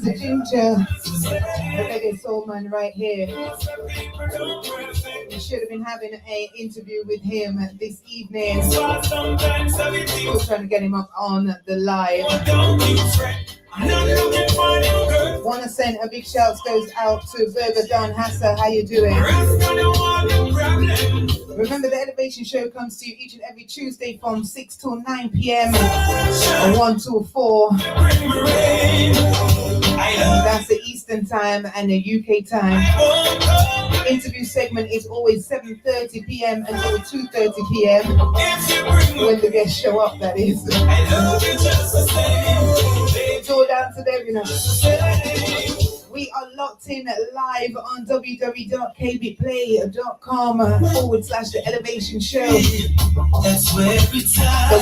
to Ginjah, the Reggae Soulman right here. We should have been having an interview with him this evening. Still trying to get him up on the live. Want to send a big shout goes out to Burger Don Hassa. How you doing? Remember, the Elevation Show comes to you each and every Tuesday from 6 till 9 p.m. or 1 till 4. That's the Eastern time and the UK time. The interview segment is always 7:30 p.m. until 2:30 p.m. when the guests show up, that is. It's all down to them, you know. We are locked in live on www.kbplay.com/The Elevation Show. The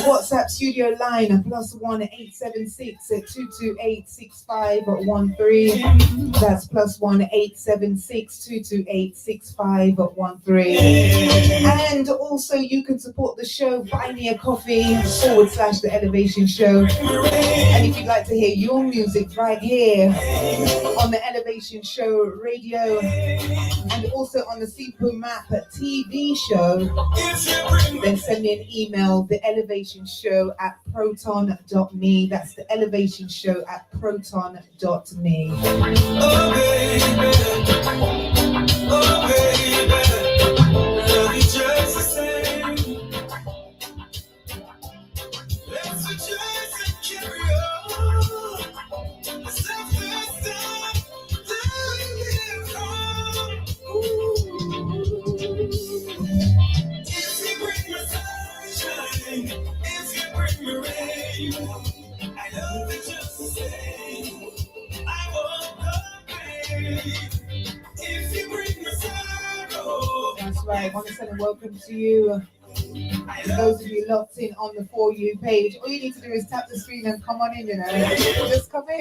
WhatsApp studio line +1 876 228 6513. That's +1 876 228 6513. And also you can support the show, buy me a coffee /The Elevation Show. And if you'd like to hear your music right here on the Elevation Show radio and also on the Sipu Map TV show, then send me an email, theelevationshow@proton.me. That's theelevationshow@proton.me. Oh baby, oh baby, love you just the same. Let's rejoice and carry on. That's right. I want to send a welcome to you. For those of you locked in on the For You page, all you need to do is tap the screen and come on in, you know. Just come in.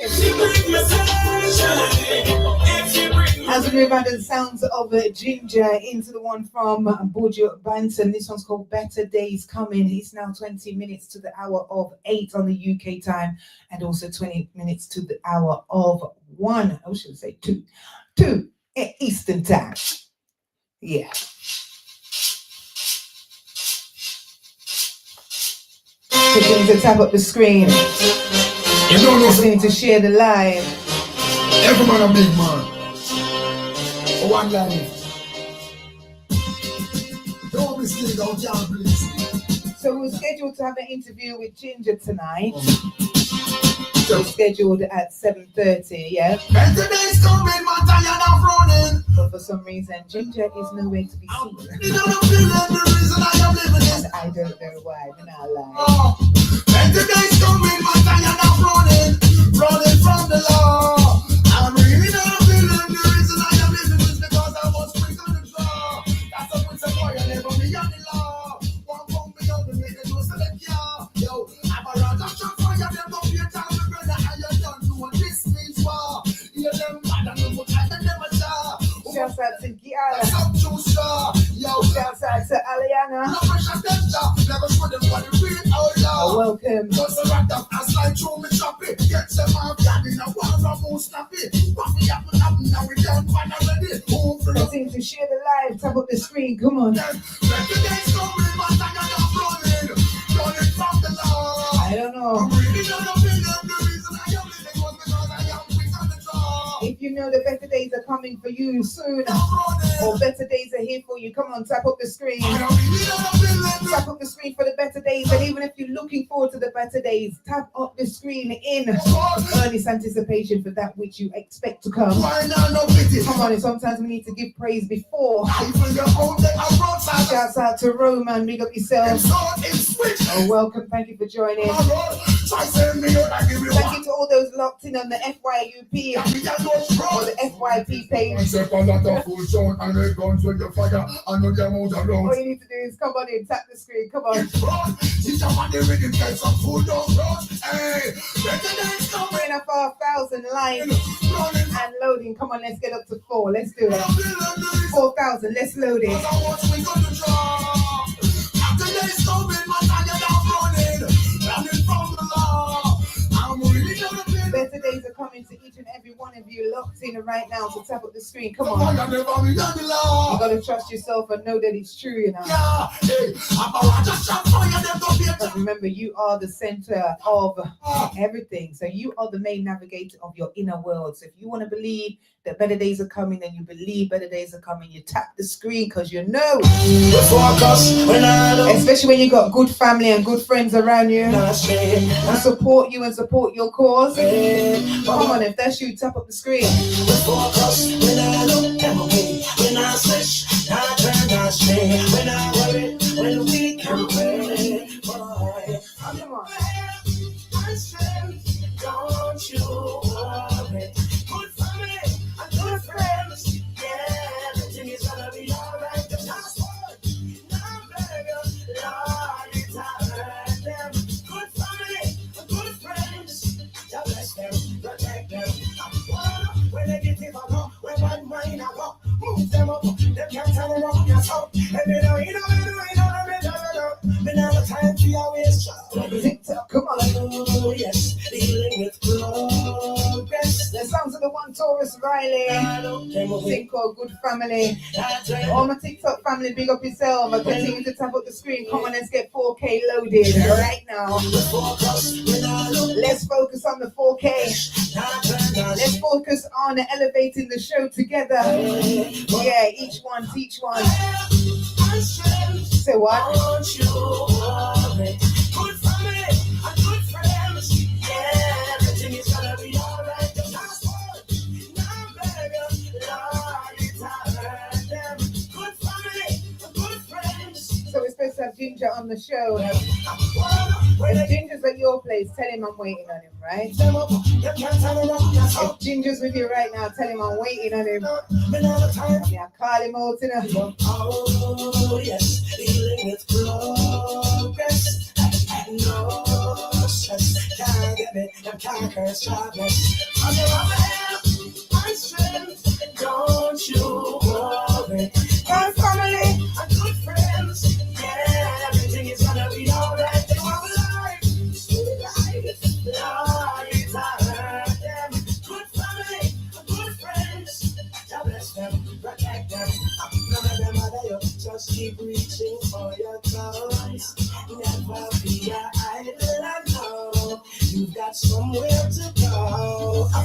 As we move under the sounds of Ginjah into the one from Buju Banton, this one's called Better Days Coming. It's now 20 minutes to the hour of 8 on the UK time, and also 20 minutes to the hour of 1. I should say 2 Eastern time. Yeah. Beginning to tap up the screen. You don't know. Beginning to share the live. Every man a big man. One line. Don't be scared out here, please. So we're scheduled to have an interview with Ginjah tonight. We're scheduled at 7:30, yeah? Today's coming, man, tired of running. But for some reason, Ginjah is nowhere to be seen. You don't feel the reason I am living And I don't know why, we're not lying. Today's coming, man, tired of running from the law. I'm really not feeling the reason I am living is because I was quick on the draw. That's a put a boy, I never be on the law. One phone me on the nigga, no select ya. Yo, I'm a round of shot fire, them go be a time, brother, I am done doing this means war. Hear them mad and them put I never saw. Shouts out to Giara. Some true star. Yo, Shouts out to Aliana. no pressure, never show them what it real out loud. Welcome. Just a rat up and slide through me choppy. Get them off that in a war from who's snappy. Coffee happen now we down pan already. Continue to share the live, tap up the screen, come on. Today's coming, man, I got running from the law. I don't know. I'm really not a villain. The reason I am living was because I am quick on the draw. If you know the better days are coming for you soon, or better days are here for you, come on, tap up the screen. Tap up the screen for the better days. And even if you're looking forward to the better days, tap up the screen in earnest anticipation for that which you expect to come. Come on, and sometimes we need to give praise before. Shouts out to Roman, big up yourself. Oh, welcome, thank you for joining. Thank you to all those locked in on the FYUP or the FYP page. All you need to do is come on in, tap the screen, come on. Bring up our 1,000 lines and loading. Come on, let's get up to 4. Let's do it. 4,000, let's load it. Better days are coming to each and every every one of you locked in right now, so tap up the screen. Come on. You gotta trust yourself and know that it's true, you know. But remember, you are the center of everything. So you are the main navigator of your inner world. So if you want to believe that better days are coming, then you believe better days are coming. You tap the screen because you know. Especially when you got good family and good friends around you and support you and support your cause. Come on, if that's you, tap up the screen. When I look at my way, when I switch, I turn, I stay. When I worry, when we can pray, boy. Come on. I say, don't you worry. Good family and good friends. Yeah, everything is gonna be alright. The passport, now better, Lord, it's alright. Them good family and good friends. God bless them, protect them. When they get it on, when one mind I go, move them up, they can't turn around your soul. And they know, you know, but now the time for your waist. Come on. Oh, yes, dealing with progress. The sounds of the one Taurus Riley. Thing called Good Family. All my TikTok family, big up yourself. I continue to tap up the screen. Come on, let's get 4K loaded right now. Let's focus on the 4K. Let's focus on elevating the show together. Yeah, each one teach one. Say what? Good family and good friends. Yeah, everything is gonna be alright. The passport, now better, Lord, it's alright. Them good family and good friends. So we're supposed to have Ginjah on the show. If Ginjah's at your place, tell him I'm waiting on him, right? If Ginjah's with you right now, tell him I'm waiting on him. Yeah, call him out, you know. Oh, yes, dealing with progress. No stress, can't get me, I can't curse troubles. I'm my strength, don't you worry. My family and good friends, yeah, everything is gonna be alright. They want life, sweet life, Lord, it's alright. Them good family and good friends, God bless them, protect them. None of them are there, just keep reaching for your toys. Never be idle, I know you've got somewhere to go. I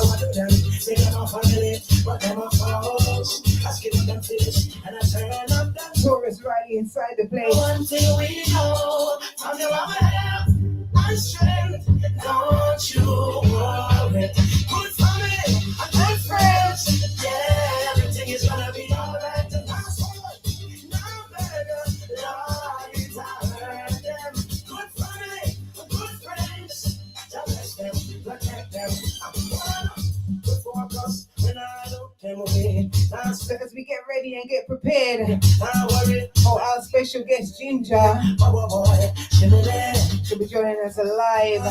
want them, say them a family, but them a foes. I skip them fish and I turn up that Taurus Riley inside the place. One thing we know, from your help and strength, don't you worry. Good family and good friends, yeah, everything is gonna be alright. The passport, now better, Lord, it's alright. Them good family and good friends, God bless them, protect them. I'm good focus when I look them away. So as we get ready and get prepared for our special guest Ginjah, she'll be joining us live.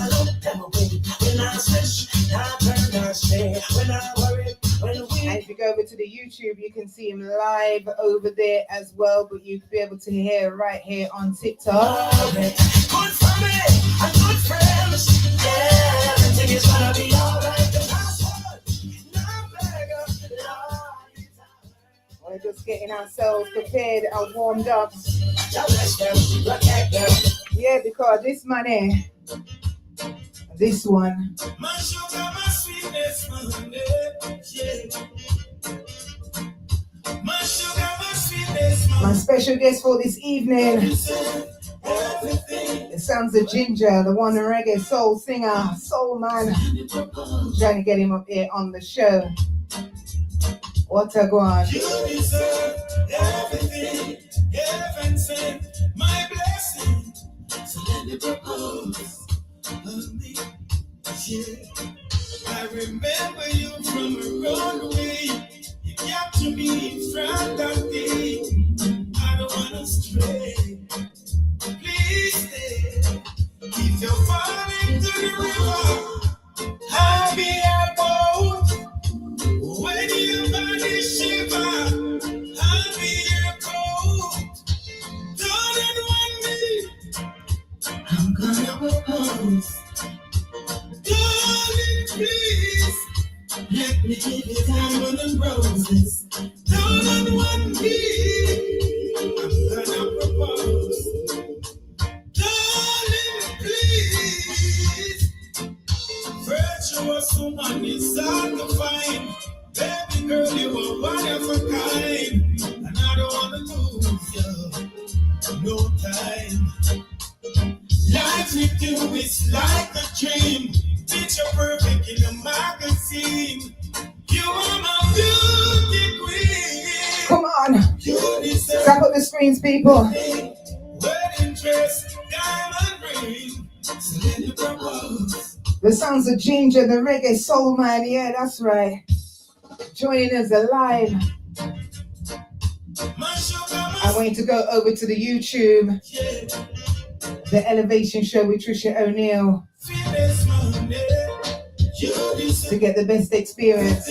And if you go over to the YouTube, you can see him live over there as well, but you'll be able to hear right here on TikTok. Good family and good friends, yeah, everything is gonna be alright. We're just getting ourselves prepared and warmed up. Yeah, because this money, this one. My sugar, my sweetness, my honey, yeah. My sugar, my sweetness, my special guest for this evening. It sounds of Ginjah, the one reggae soul singer, Soulman. Trying to get him up here on the show. What a go on. You deserve everything. Heaven sent my blessing. So let me propose of me. Yeah. I remember you from around the way. You got to be in front of me. I don't wanna stray. Please stay. If you're falling to the river, I'll be a boat. When your body shiver, I'll be your coat. Don't want me, I'm gonna propose. Darling, please, diamond and roses. Down on one knee, I'm gonna propose. Darling, please. Virtuous woman is hard to find. Baby girl, you are one of a kind. And I don't wanna lose you. No time. Life with you is like a dream. Picture perfect in a magazine. You are my beauty queen. Come on. You deserve Tap up the screens, people. wedding dress, diamond ring. So let me propose. The sounds of Ginjah, the reggae Soulman. Yeah, that's right. Joining us alive. My sugar, my I want you to go over to the YouTube, yeah. the Elevation Show with Tricia O'Neill, Sweetest Monday. You deserve to get the best experience.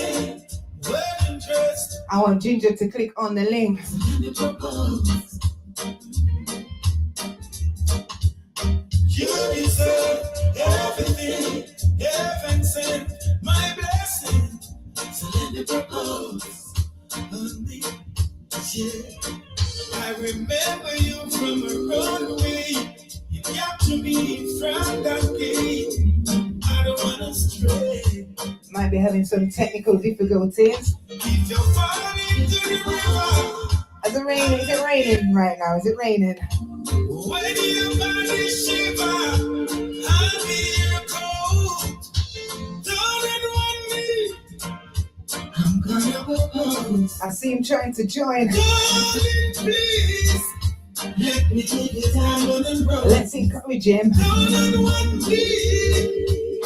wedding dress. I want Ginjah to click on the link. Let me propose. You deserve everything. Heaven sent my blessing. So let me propose. Honey, yeah. I remember you from a runway. You captured me from that gate. I don't wanna stray. Might be having some technical difficulties. If you're falling into the river, Is it raining right now? Is it raining? when your body shiver, I'll be your coat. Don't want me. I'm gonna propose. I see him trying to join. Darling, please. Let me take your diamond and rose. Let's encourage him. Don't want me.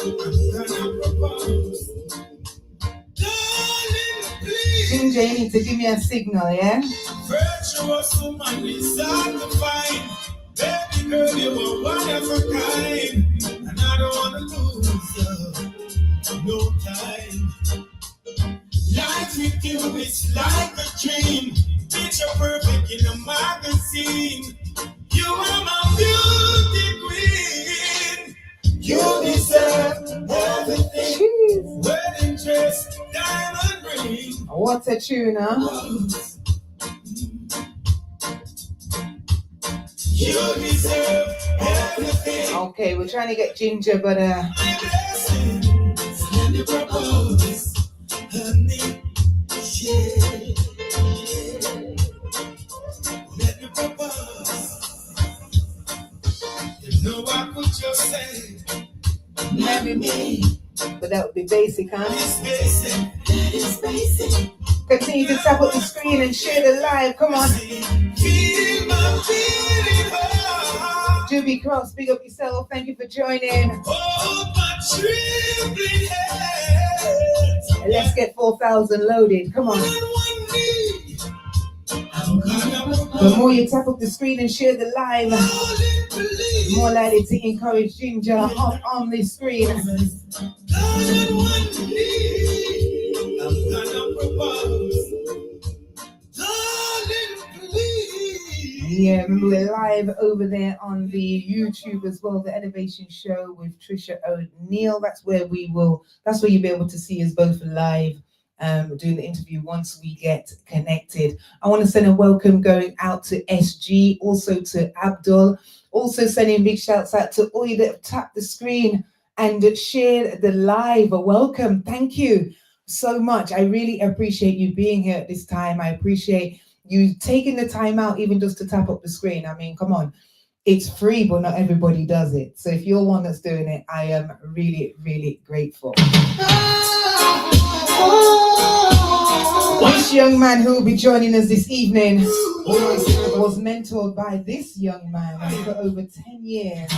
I'm gonna propose. Darling, please. Ginjah, you need to give me a signal, yeah? Virtuous woman is hard to find. Baby girl, you are one of a kind. And I don't wanna lose you. No time. Life with you is like a dream. Picture perfect in a magazine. You are my beauty queen. You deserve everything. Jeez. Wedding dress, diamond ring. What a tune, huh? Rose. You deserve everything. Okay, we're trying to get Ginjah, but My blessing. So let me propose. Honey, yeah. Let me propose. You know I could just say, marry me. but that would be basic, huh? It's basic. That is basic. Continue to tap up the screen and share the live. Come on. Feel my feeling heart. Juby Cross, big up yourself. Thank you for joining. Hold my trembling hands. And let's get 4,000 loaded. Come on. I'm gonna The propose. more you tap up the screen and share the live, Darling, the please. more likely to encourage Ginjah up on the screen. Darling, one knee. I'm gonna propose. Darling, please. Yeah, remember we're live over there on the YouTube as well, the Elevation Show with Tricia O'Neill. That's where you'll be able to see us both live doing the interview once we get connected. I want to send a welcome going out to SG, also to Abdul, also sending big shouts out to all you that have tapped the screen and shared the live. Welcome, thank you so much. I really appreciate you being here at this time. I appreciate you taking the time out even just to tap up the screen. I mean, come on, it's free, but not everybody does it. So if you're one that's doing it, I am really, really grateful. This young man who will be joining us this evening was mentored by this young man for over 10 years.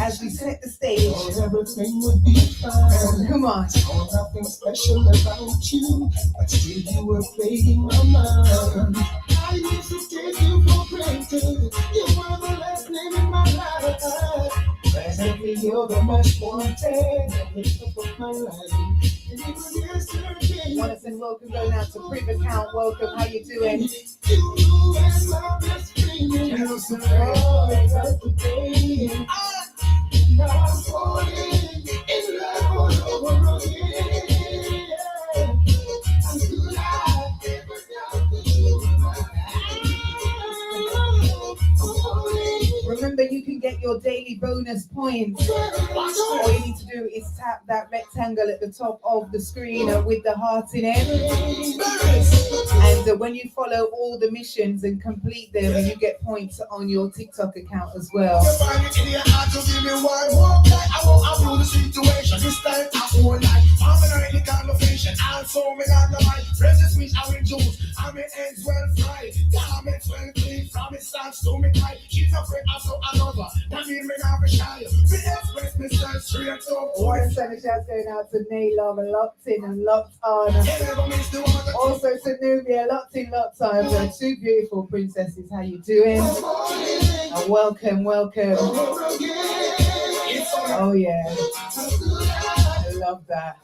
As we set the stage, Everything would be fine. come on. Nothing special about you, but still you were playing my mind. I used to take you for granted. You were the last name in my life. Presently you're the most wanted. The top of my life. And even yesterday, Want to send welcome going out to Priv Account. Welcome, how you doing? you and my best friend. You survived every day. Now I'm falling in love all over your daily bonus points. All you need to do is tap that rectangle at the top of the screen with the heart in it. And when you follow all the missions and complete them, you get points on your TikTok account as well. What a send a shout going out to Nay Love, locked in and locked on. Also to Nubia, locked in, locked on. Two beautiful princesses, how you doing? And welcome, welcome. Oh yeah, I love that.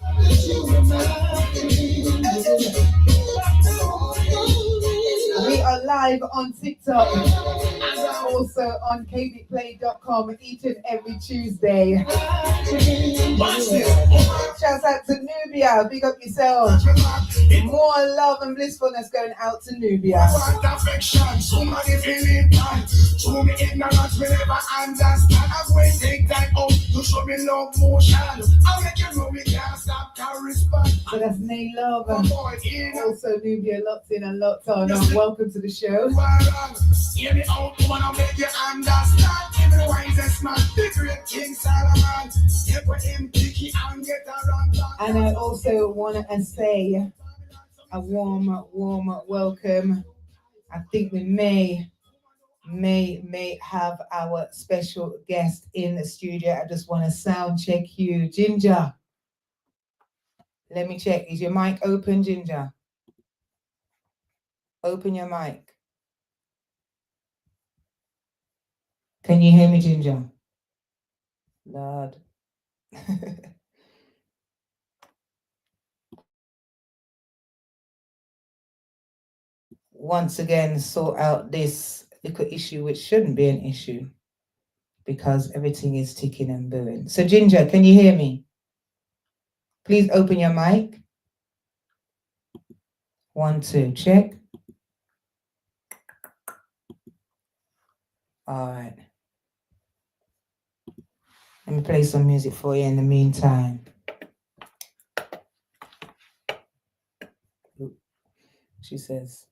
We are live on TikTok and also on kdplay.com each and every Tuesday. Shouts out to Nubia, big up yourself. More love and blissfulness going out to Nubia. So that's Nay Love. Also Nubia locked in and locked on. Welcome to the show. And I also want to say a warm welcome. I think we may have our special guest in the studio. I just want to sound check you. Ginjah. Let me check. Is your mic open, Ginjah? Open your mic. Can you hear me, Ginjah? Lord. Once again, sort out this little issue, which shouldn't be an issue because everything is ticking and booing. So Ginjah, can you hear me? Please open your mic. 1, 2, check. All right. Let me play some music for you in the meantime. She says,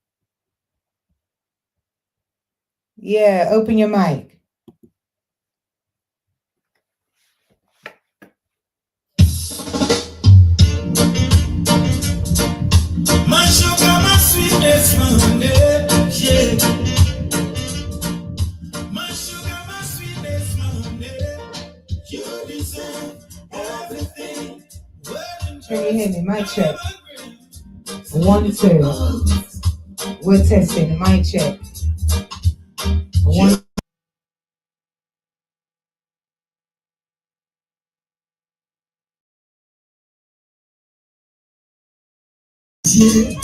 yeah, open your mic. My sugar, my sweetness, my honey, yeah. My sugar, my sweetness, my honey, you deserve everything. Can you hear me? Mic check. 1, 2. We're testing. Mic check. 1. Yeah,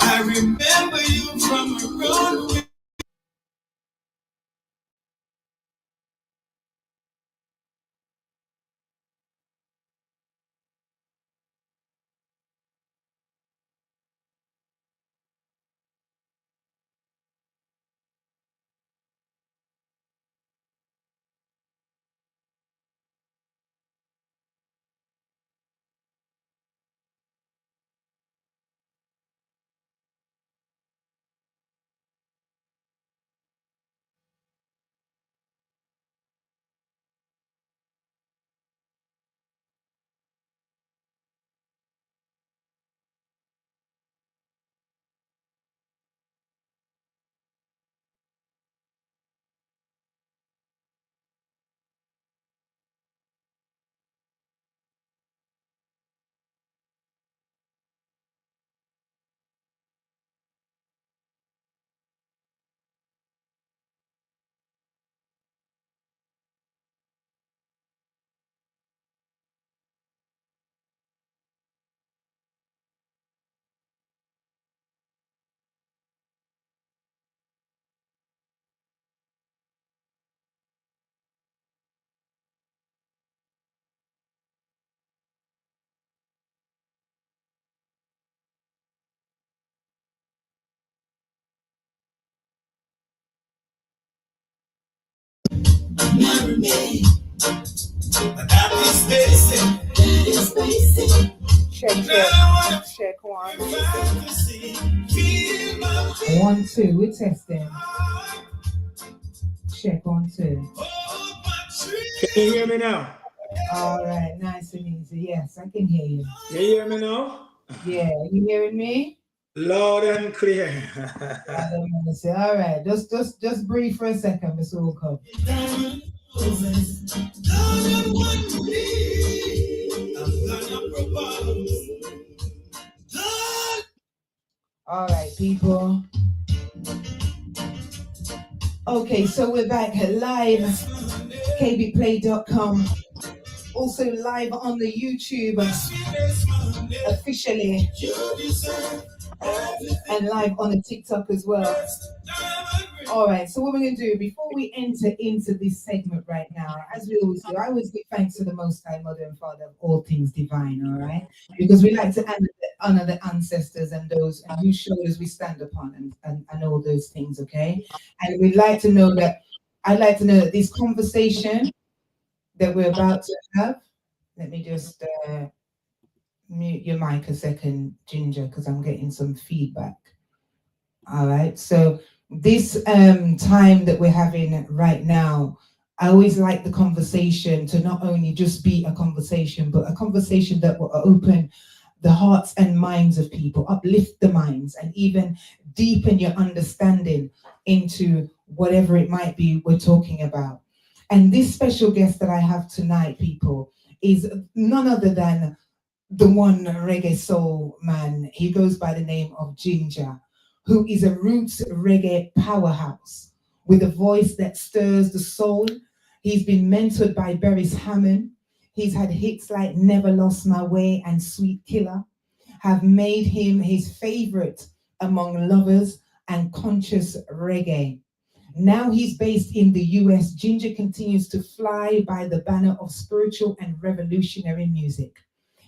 I remember you from around. marry me. That is basic. That is basic. Check one. Fantasy. Feel my 1, 2, we're testing. Check 1, 2. hold my tree. Can you hear me now? All right, nice and easy. Yes, I can hear you. You hear me now? Yeah, you hearing me? Loud and clear. All right, just breathe for a second, Mr. Walker. All right, people. Okay, so we're back live, kbplay.com. Also live on the YouTube officially, and live on the TikTok as well. All right, so what we're going to do before we enter into this segment right now, as we always do, I always give thanks to the Most High, Mother and Father of all things divine, all right? Because we like to honor the ancestors and those and whose shoulders we stand upon and all those things, okay? And we'd like to know that, I'd like to know that this conversation that we're about to have, let me just mute your mic a second, Ginjah, because I'm getting some feedback. All right, so this time that we're having right now, I always like the conversation to not only just be a conversation, but a conversation that will open the hearts and minds of people, uplift the minds, and even deepen your understanding into whatever it might be we're talking about. And this special guest that I have tonight, people, is none other than the one reggae soul man. He goes by the name of Ginjah, who is a roots reggae powerhouse with a voice that stirs the soul. He's been mentored by Beres Hammond. He's had hits like Never Lost My Way and Sweet Killer, have made him his favorite among lovers and conscious reggae. Now he's based in the US. Ginjah continues to fly by the banner of spiritual and revolutionary music.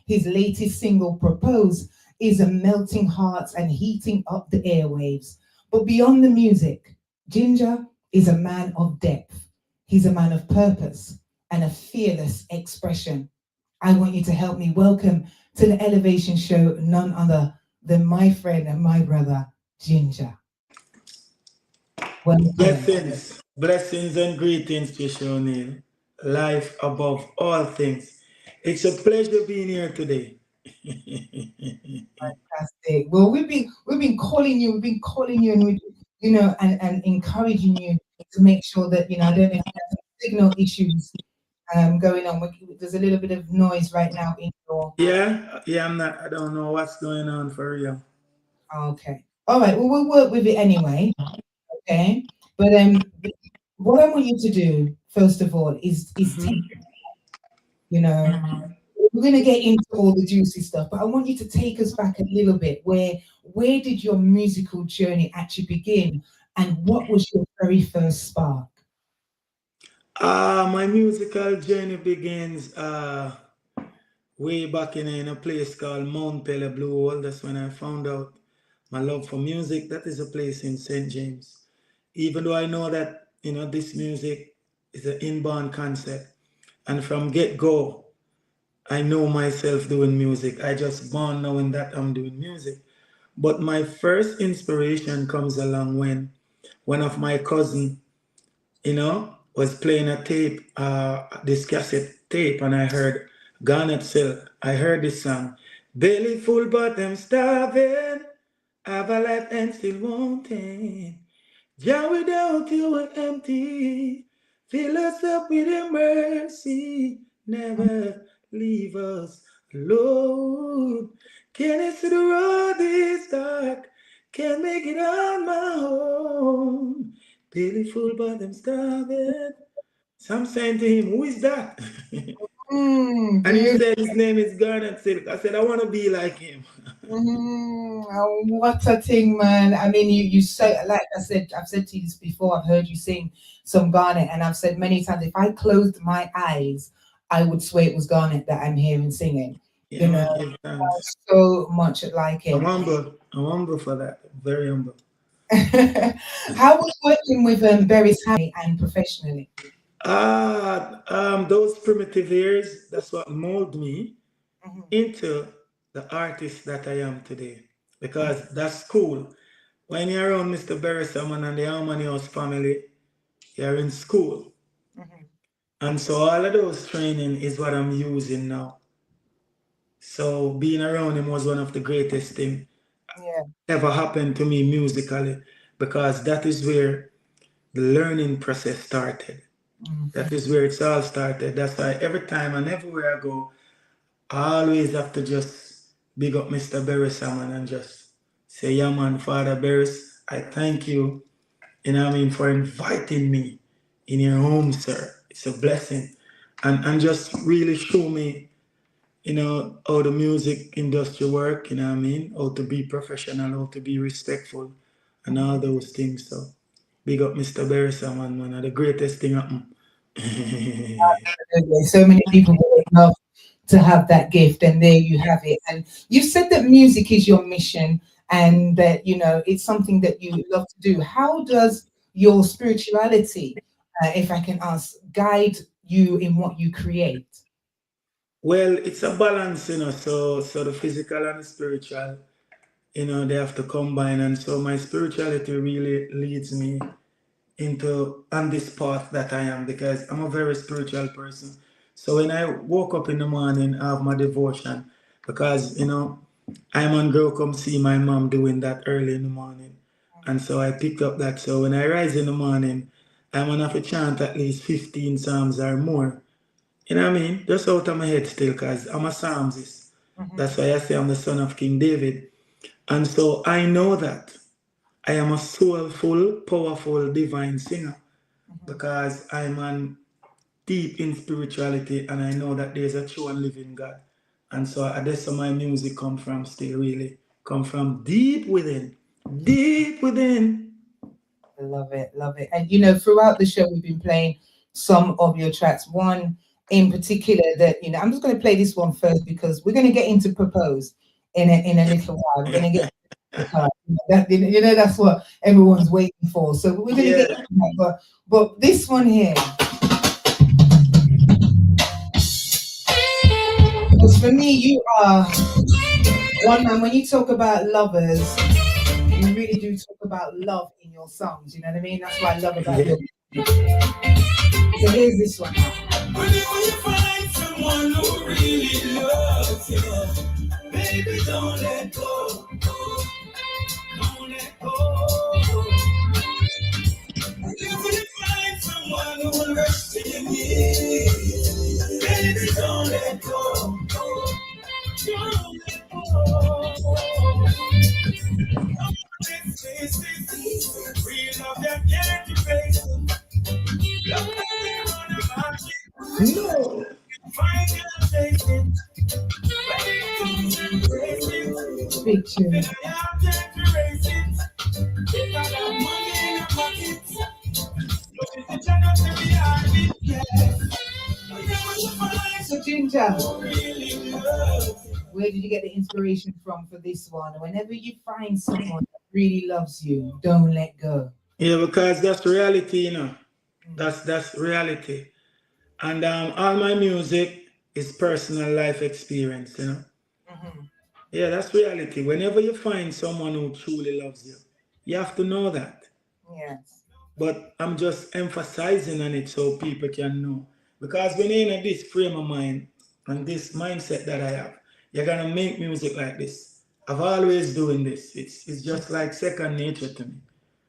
His latest single, Propose, is a melting hearts and heating up the airwaves. But beyond the music, Ginjah is a man of depth. He's a man of purpose and a fearless expression. I want you to help me welcome to the Elevation Show none other than my friend and my brother, Ginjah. Blessings and greetings, Tricia O'Neill. Life above all things. It's a pleasure being here today. Fantastic. Well, we've been calling you, and and encouraging you to make sure that I don't know if you have signal issues going on. There's a little bit of noise right now in your. Yeah. I don't know what's going on for real. Okay. All right. Well, we'll work with it anyway. Okay. But what I want you to do first of all is take, we're going to get into all the juicy stuff, but I want you to take us back a little bit. Where did your musical journey actually begin, and what was your very first spark? My musical journey begins way back in a place called Mount Pele Blue Hole. That's when I found out my love for music. That is a place in St. James. Even though I know that this music is an inborn concept, and from get-go, I know myself doing music. I just born knowing that I'm doing music. But my first inspiration comes along when one of my cousin, was playing a tape, this cassette tape, and I heard Garnet Silk. I heard this song, belly full but I'm starving, have a life and still wanting. Yeah, without you we're empty. Fill us up with your mercy. Never leave us alone. Can I see the road is dark? Can't make it on my own. Belly full, but I'm starving. So I'm saying to him, who is that? And he said his name is Garnet Silk. I said, I want to be like him. What a thing, man. I mean, you say, like I said, I've said to you this before, I've heard you sing some Garnet, and I've said many times, if I closed my eyes, I would swear it was Garnet that I'm hearing singing. So much like it. I'm humble for that. Very humble. How was working with Beres Hammond and professionally? Those primitive years, that's what molded me Mhm. into the artist that I am today. Because that's cool. When you're around Mr. Barry Salmon and the Harmony House family, you're in school. Mhm. And so all of those training is what I'm using now. So being around him was one of the greatest thing Yeah. ever happened to me musically because that is where the learning process started. Mhm. That is where it's all started. That's why every time and everywhere I go, I always have to just big up Mr. Barry Salmon and just say, yeah man, Father Barris, I thank you, what I mean, for inviting me in your home, sir. It's a blessing. And just really show me, how the music industry work, what I mean, how to be professional, how to be respectful, and all those things. So big up Mr. Barry Salmon, one of the greatest thing happen. Absolutely. So many people would love to have that gift, and there you have it. And you said that music is your mission, and that it's something that you love to do. How does your spirituality, if I can ask, guide you in what you create? Well, it's a balance, so the physical and the spiritual, they have to combine. And so my spirituality really leads me into on this path that I am because I'm a very spiritual person. So when I woke up in the morning, I have my devotion because I'm on girl come see my mom doing that early in the morning. And so I picked up that. So when I rise in the morning, I'm gonna have to chant at least 15 psalms or more. What I mean? Just out of my head still, because I'm a psalmist. Mhm. That's why I say I'm the son of King David. And so I know that I am a soulful, powerful, divine singer Mhm. because I'm on deep in spirituality and I know that there's a true and living God. And so that's where my music come from still really. Come from deep within. Deep within. Love it, love it. And throughout the show, we've been playing some of your tracks. One in particular that I'm just going to play this one first because we're going to get into propose in a little while. We're going to get the part. That's what everyone's waiting for. So we're going to get Yeah. into that. But this one here, because for me, you are one man. When you talk about lovers, you really do talk about love in your songs. You know what I mean? That's what I love about Yeah. your music. So here's this one. Whenever you find someone who really loves you, baby, don't let go. Don't let go. Whenever you find someone who will rest in me, baby, don't let go. Don't let go. Let's face it, real love that can't be faced. Love that we run about it. No. Find your taste it. Ready to embrace it. Big Then tune. I have to erase it. If I got money in a pocket, but if it's not to be behind it, yeah. Whenever you find So Ginjah, someone who really loves you, where did you get the inspiration from for this one? Whenever you find someone that really loves you, don't let go. Yeah, because that's reality. Mm. That's reality. And all my music is personal life experience. Mhm. Yeah, that's reality. Whenever you find someone who truly loves you, you have to know that. Yes. But I'm just emphasizing on it so people can know. Because when you're in this frame of mind and this mindset that I have, you're gonna make music like this. I've always doing this. It's just like second nature to me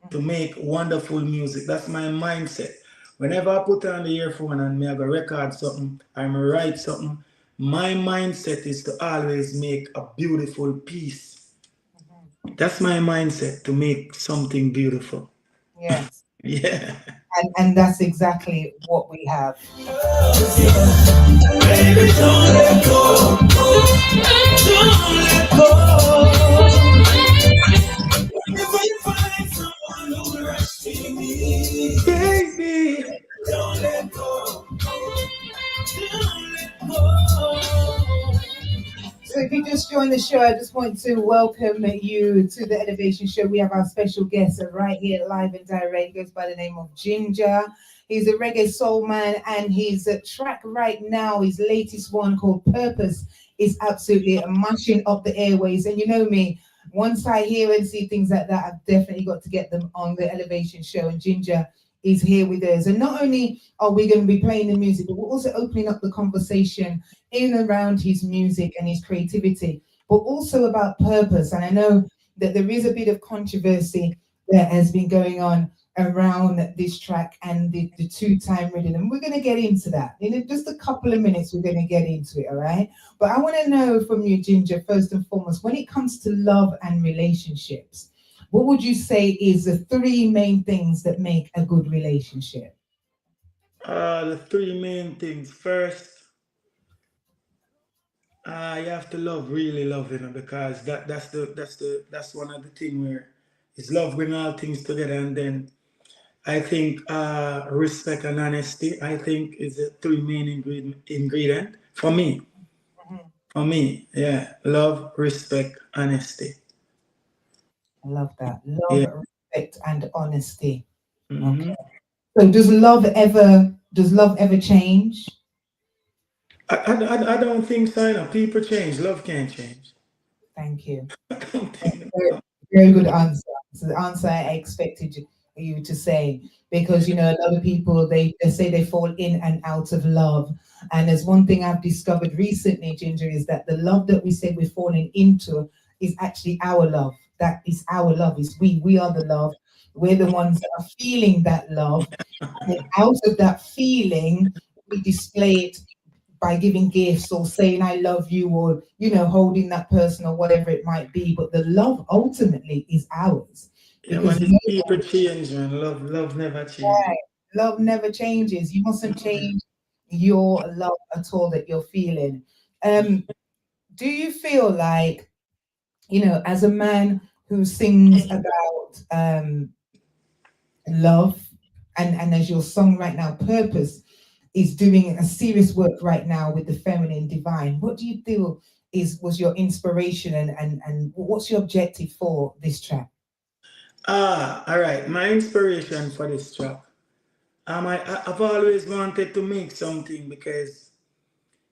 to Mhm. make wonderful music. That's my mindset. Whenever I put on the earphone and me have a record something, I'm write something, my mindset is to always make a beautiful piece. Mhm. That's my mindset to make something beautiful. Yes. Yeah. And that's exactly what we have. baby, don't let go. Don't let go. Whenever you find someone who will rest in me, Baby. don't let go. Don't let go. So if you just joined the show, I just want to welcome you to the Elevation Show. We have our special guest right here, live and direct. He goes by the name of Ginjah. He's a reggae soul man, and his track right now, his latest one called Purpose, is absolutely mashing up the airways. And you know me, once I hear and see things like that, I've definitely got to get them on the Elevation Show. And Ginjah is here with us. And not only are we going to be playing the music, but we're also opening up the conversation in and around his music and his creativity, but also about purpose. And I know that there is a bit of controversy that has been going on around this track and the two-time rhythm. And we're going to get into that. In just a couple of minutes, we're going to get into it, all right? But I want to know from you, Ginjah, first and foremost, when it comes to love and relationships, what would you say is the three main things that make a good relationship? The three main things. First, you have to love, really love, because that's one of the thing where it's love bring all things together, and then I think respect and honesty, I think, is the three main ingredient for me. Mhm. For me, yeah, love, respect, honesty. I love that. Yeah. Love, respect, and honesty. Okay. hmm So does love ever change? I don't think so. People change. Love can't change. Thank you. I don't think. Very, very good answer. It's the answer I expected you to say, because you know a lot of people they say they fall in and out of love, and there's one thing I've discovered recently, Ginjah, is that the love that we say we're falling into is actually our love. That is our love. Is we are the love. We're the ones that are feeling that love, and then out of that feeling, we display it by giving gifts or saying I love you, or you know holding that person or whatever it might be, but the love ultimately is ours, Yeah, man, because it's people change, man. Love never change. love never changes. You mustn't change your love at all that you're feeling. um do you feel like, you know, as a man who sings about love, and as your song right now, Purpose, is doing a serious work right now with the feminine divine, what do you feel was your inspiration, and what's your objective for this track? All right. My inspiration for this track. I've always wanted to make something because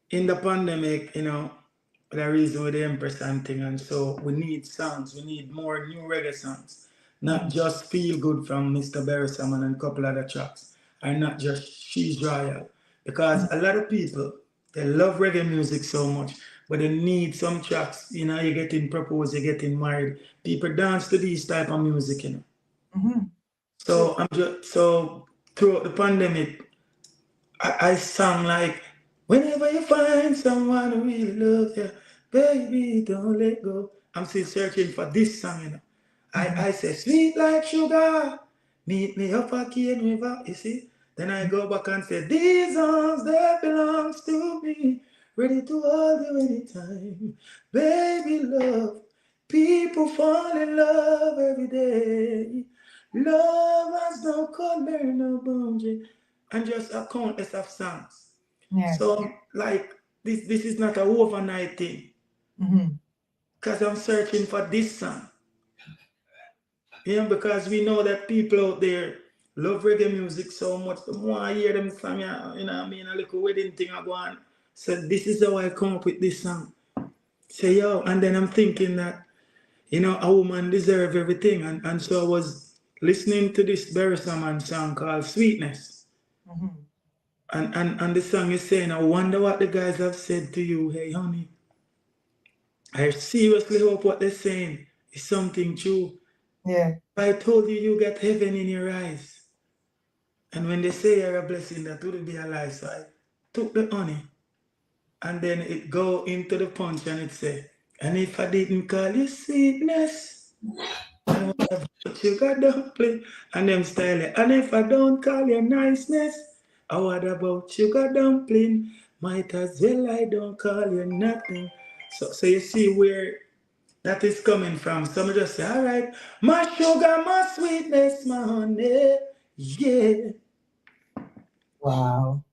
in the pandemic, the reason with the Empress and thing, and so we need songs. We need more new reggae songs, not Mhm, just Feel Good from Mr. Berrysaman and a couple other tracks, and not just She's Royal, because a lot of people they love reggae music so much, but they need some tracks. You're getting proposed, you're getting married. People dance to these type of music. mhm. So I'm just so throughout the pandemic. I sang like, whenever you find someone who really loves you, baby, don't let go. I'm still searching for this song. Mhm. I say, sweet like sugar, meet me up a Cane River, you see? Then I go back and say, these arms that belongs to me, ready to hold you anytime. Baby, love, people fall in love every day. Love has no color, no boundary, and just a countless of songs. Yes. So like this is not a overnight thing. Mhm. Because I'm searching for this song. Because we know that people out there love reggae music so much. The more I hear them song, a little wedding thing I go on. So this is how I come up with this song. Say yo, and then I'm thinking that, a woman deserves everything. And so I was listening to this Barry Salmon song called Sweetness. Mhm. And the song is saying, I wonder what the guys have said to you. Hey, honey, I seriously hope what they're saying is something true. Yeah. I told you you got heaven in your eyes. And when they say you're a blessing, that wouldn't be a lie. So I took the honey and then it go into the punch and it say, and if I didn't call you sweetness, I would have put sugar dumpling and them style it. And if I don't call you niceness, I would about sugar dumpling. Might as well I don't call you nothing. So you see where that is coming from. Some just say, all right, my sugar, my sweetness, my honey. Yeah. Wow.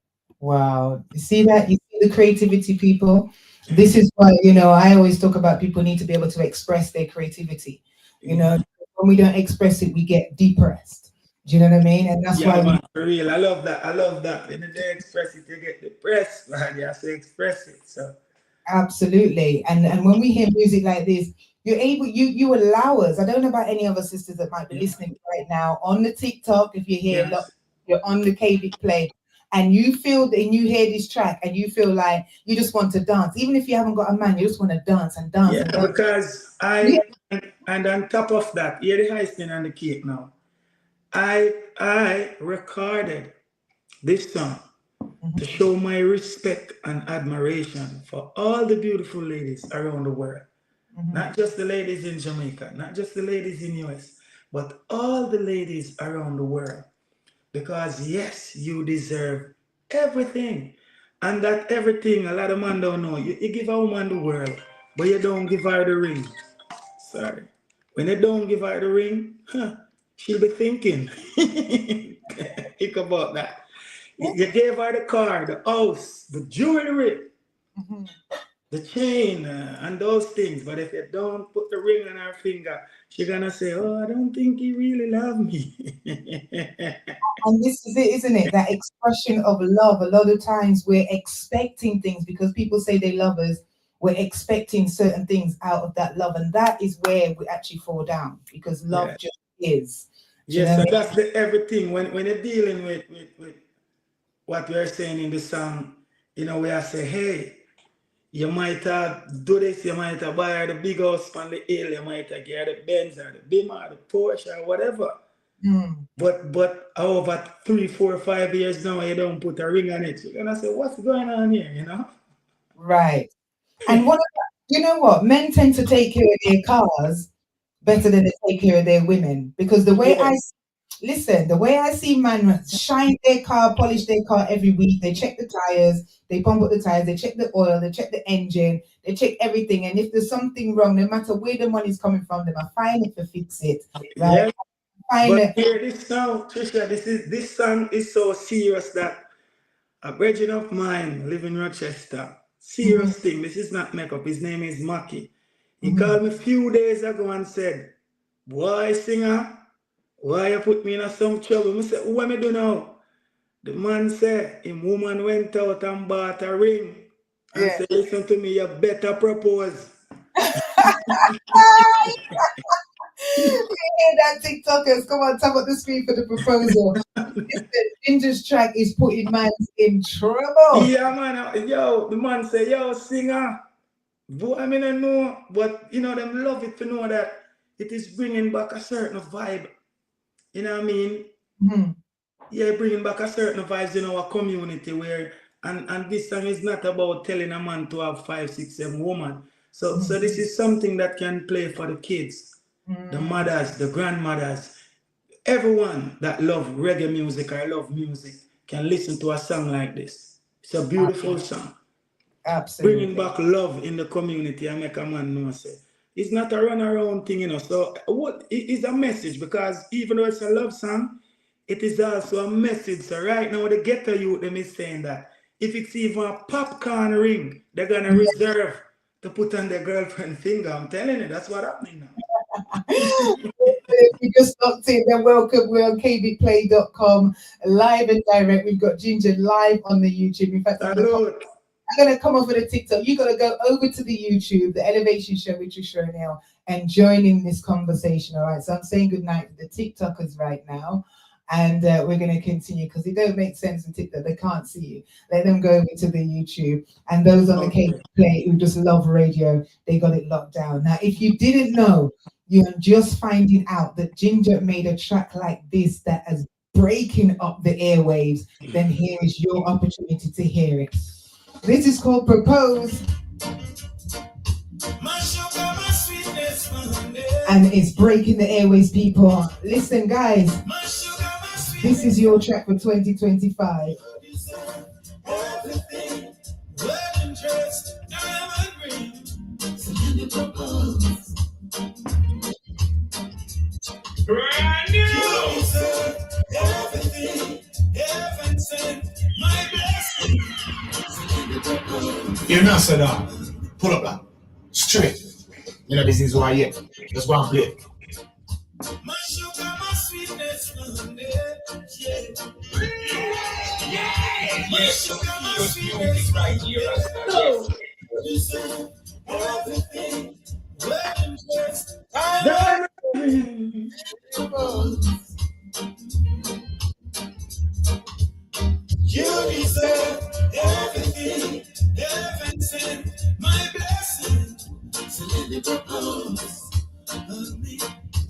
Wow. You see that? You see the creativity, people? This is why, I always talk about people need to be able to express their creativity. You know, Yeah. when we don't express it, we get depressed. Do you know what I mean? And that's Yeah, why man, for real. I love that. I love that. When they express it, you get depressed, man. You have to express it. So absolutely. And when we hear music like this, you allow us. I don't know about any other sisters that might be yeah. listening right now on the TikTok. If you're here, look, Yes. you're on the KB play, and you feel and you hear this track, and you feel like you just want to dance, even if you haven't got a man, you just want to dance and dance Yeah, and dance. because Yeah. and on top of that, here the icing on the cake now. I recorded this song to show my respect and admiration for all the beautiful ladies around the world. Not just the ladies in Jamaica, not just the ladies in US, but all the ladies around the world. Because yes, you deserve everything. And that everything, a lot of men don't know. You give a woman the world, but you don't give her the ring. Sorry. When you don't give her the ring, she'll be thinking. Think about that. You gave her the car, the house, the jewelry, the chain, and those things. But if you don't put the ring on her finger, she's gonna say, "Oh, I don't think he really loves me." And this is it, isn't it? That expression of love. A lot of times we're expecting things because people say they love us. We're expecting certain things out of that love, and that is where we actually fall down because love Yeah. just is. Do you Yes, know so what that's the everything. When you're dealing with what we're saying in the song, we are say, hey, you might do this, you might buy her the big house on the hill, you might get her the Benz or the Beamer or the Porsche or whatever. I mean? But over 3, 4, 5 years now, you don't put a ring on it. You're gonna say, what's going on here, Right. And you know what? Men tend to take care of their cars better than they take care of their women because Yeah, the way I see men shine their car, polish their car every week, they check the tires, they pump up the tires, they check the oil, they check the engine, they check everything. And if there's something wrong, no matter where the money's coming from, they might find it to fix it. Right? yeah. Find But it. here this now, Tricia, this song is so serious that a brethren of mine live in Rochester. Mhm, Serious thing. This is not makeup. His name is Maki. He mhm. called me a few days ago and said, boy, singer, why you put me in some trouble? I said, what am I do now? The man said, him woman went out and bought a ring and Yeah. said, listen to me, you better propose. Hey, that TikTokers, come on, tap up the screen for the proposal. Listen, Ginger's track is putting man in trouble. Yeah, man. Yo, the man said, yo, singer. But I mean, I know, but them love it to know that it is bringing back a certain vibe. You know what I mean? Mhm. Yeah, bringing back a certain vibes in our community where, and this song is not about telling a man to have 5, 6, 7 women. So this is something that can play for the kids, the Mm, mothers, the grandmothers, everyone that love reggae music or love music can listen to a song like this. It's a beautiful song. Bringing absolutely. back love in the community and make a man know say it's not a run around thing. So what it is a message because even though it's a love song, it is also a message. So right now the ghetto youth them is saying that if it's even a popcorn ring, they're gonna reserve to put on their girlfriend finger. I'm telling you, that's what happening now. If you just locked in, then welcome. We're on kbplay.com live and direct. We've got Ginger live on the YouTube. In fact, Salute. I'm gonna come over to TikTok. You gotta go over to the YouTube, the Elevation Show with Tricia O'Neill, and join in this conversation. All right. So I'm saying goodnight to the TikTokers right now. And we're going to continue because it don't make sense in TikTok. They can't see you. Let them go over to the YouTube. And those on the Okay. KB Play who just love radio, they got it locked down. Now, if you didn't know, you're just finding out that Ginjah made a track like this that is breaking up the airwaves, then here is your opportunity to hear it. This is called Propose. My sugar, my sweetness, my honey. And it's breaking the airways, people. Listen, guys, My sugar, my sweetness. this is your track for 2025. You deserve everything. Wedding dress, diamond ring. So can you propose? Brand new. You deserve everything. Heaven sent my blessing. So can you propose? You know, so that. Pull up that. Straight. You know, this is why yet. Just go and play. My sugar, my sweetness, my honey. My sugar, my sweetest right here. So, You deserve everything. Wedding dress, Diamond. you deserve everything. Heaven sent my blessing. So let me propose of me.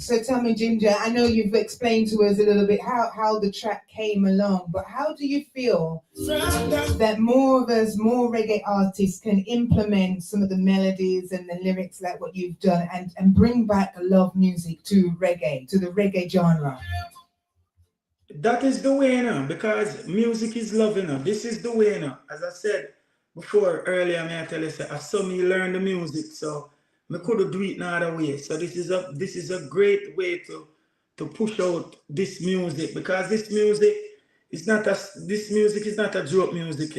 so tell me, Ginjah, I know you've explained to us a little bit how the track came along, but how do you feel that more of us, more reggae artists can implement some of the melodies and the lyrics like what you've done and bring back love music to reggae, to the reggae genre? That is the way, because music is love, This is the way, As I said before earlier, may I tell you, I saw me learn the music, so I could do it no other way. So this is a great way to push out this music, because this music is not a joke music,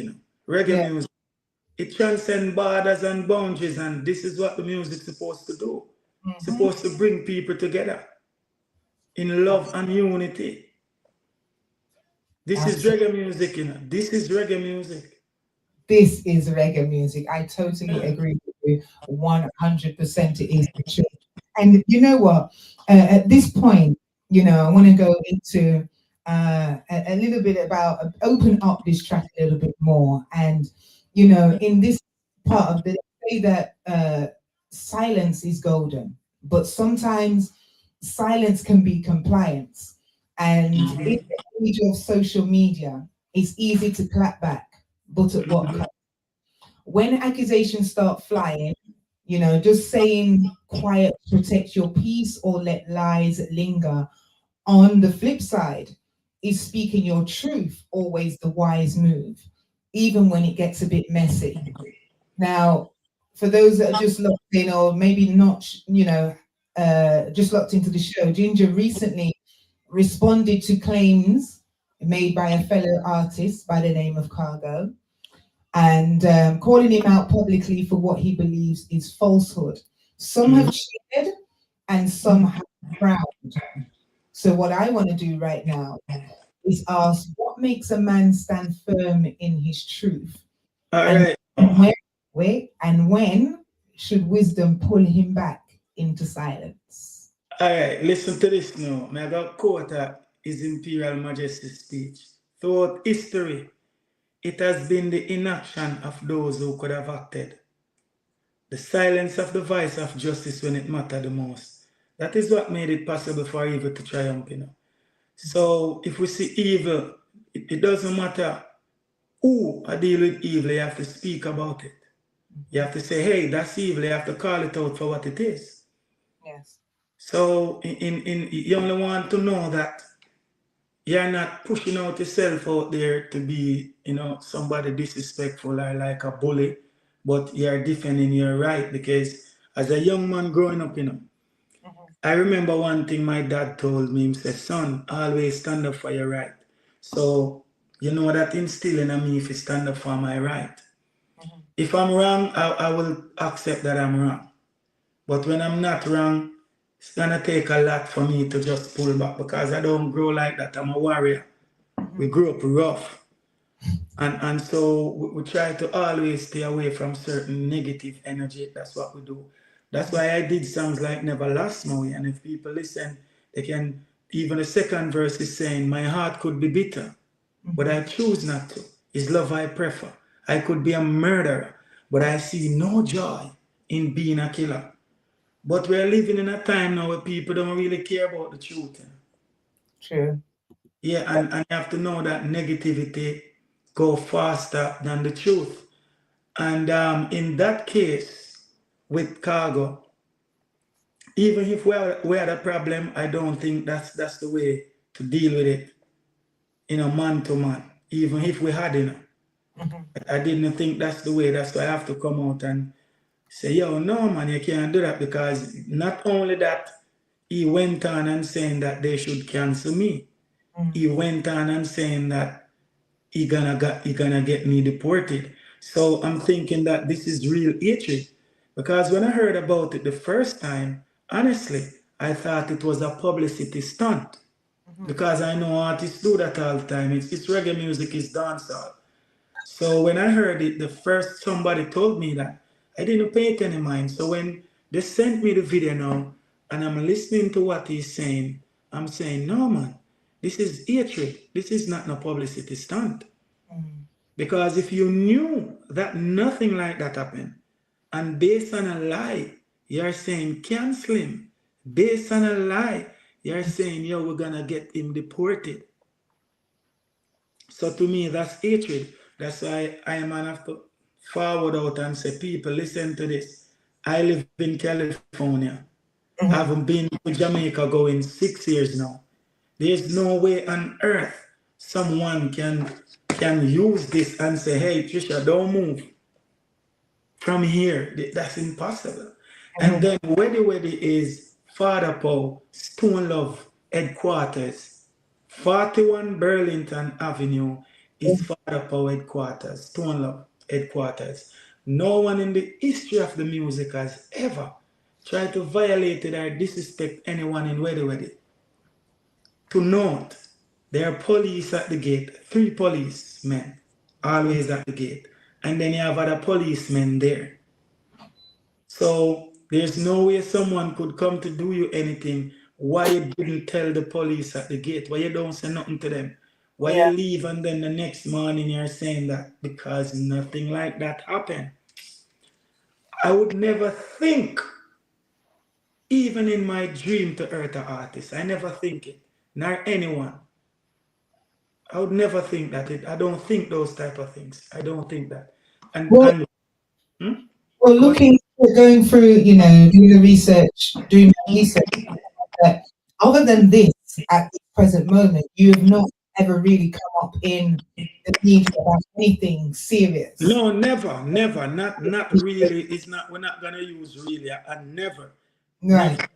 Reggae Yeah. music. It transcends borders and boundaries, and this is what the music's supposed to do. Supposed to bring people together in love and unity. This is reggae music, This is reggae music. This is reggae music. I totally agree with you. 100% it is the truth. And you know what? At this point, I want to go into a little bit about open up this track a little bit more. And in this part of the say that silence is golden, but sometimes silence can be compliance. And in the age of social media, it's easy to clap back, but at what cost? When accusations start flying, just saying quiet, protect your peace, or let lies linger. On the flip side, is speaking your truth always the wise move, even when it gets a bit messy? Now, for those that are just locked in, or maybe not, just locked into the show, Ginjah recently responded to claims made by a fellow artist by the name of Cargo, and calling him out publicly for what he believes is falsehood. Some have cheered and some have frowned. So what I want to do right now is ask, what makes a man stand firm in his truth? All And right. when should wisdom pull him back into silence? All right, listen to this now. I got quote His Imperial Majesty's speech. Throughout history, it has been the inaction of those who could have acted, the silence of the voice of justice when it mattered the most. That is what made it possible for evil to triumph, So if we see evil, it doesn't matter who I deal with evil, you have to speak about it. You have to say, hey, that's evil. You have to call it out for what it is. Yes. So you only want to know that you're not pushing out yourself out there to be, somebody disrespectful or like a bully, but you're defending your right. Because as a young man growing up, I remember one thing my dad told me. He said, son, always stand up for your right. So, that instilling in me if you stand up for my right. If I'm wrong, I will accept that I'm wrong. But when I'm not wrong, it's gonna take a lot for me to just pull back, because I don't grow like that. I'm a warrior. We grew up rough. And so we try to always stay away from certain negative energy. That's what we do. That's why I did songs like Never Lost My Way. And if people listen, they can, even the second verse is saying, my heart could be bitter, but I choose not to. It's love I prefer. I could be a murderer, but I see no joy in being a killer. But we're living in a time now where people don't really care about the truth. True. Yeah, and you have to know that negativity go faster than the truth. And in that case, with Cargo, even if we had a problem, I don't think that's the way to deal with it, man to man. Even if we had, I didn't think that's the way. That's why I have to come out and say, yo, no, man, you can't do that, because not only that, he went on and saying that they should cancel me. He went on and saying that he gonna get me deported. So I'm thinking that this is real hatred, because when I heard about it the first time, honestly, I thought it was a publicity stunt. because I know artists do that all the time. It's reggae music, it's dancehall. So when I heard it, the first somebody told me that, I didn't pay it any mind. So when they sent me the video now, and I'm listening to what he's saying, I'm saying, no man, this is hatred. This is not no publicity stunt. Because if you knew that nothing like that happened, and based on a lie, you're saying cancel him. Based on a lie, you're saying, yo, we're gonna get him deported. So to me, that's hatred. That's why I man have to forward out and say, people, listen to this. I live in California. I haven't been to Jamaica going 6 years now. There's no way on earth someone can use this and say, hey, Tricia, don't move from here. That's impossible. And then Weddy is Father Paul, Stone Love headquarters. 41 Burlington Avenue is Father Paul headquarters, Stone Love headquarters. No one in the history of the music has ever tried to violate it or disrespect anyone in Weddy. To note, there are police at the gate, 3 policemen always at the gate. And then you have other policemen there. So there's no way someone could come to do you anything. Why you didn't tell the police at the gate? Why you don't say nothing to them? Why you leave and then the next morning you're saying that? Because nothing like that happened. I would never think, even in my dream, to hurt an artist. I never think it, nor anyone. I would never think that. I don't think those type of things. I don't think that. And Well, going through, doing the research, doing my research, that other than this, at the present moment, you have not ever really come up in the media about anything serious. No, never, not really. It's not. We're not gonna use really. I never. Right. Never.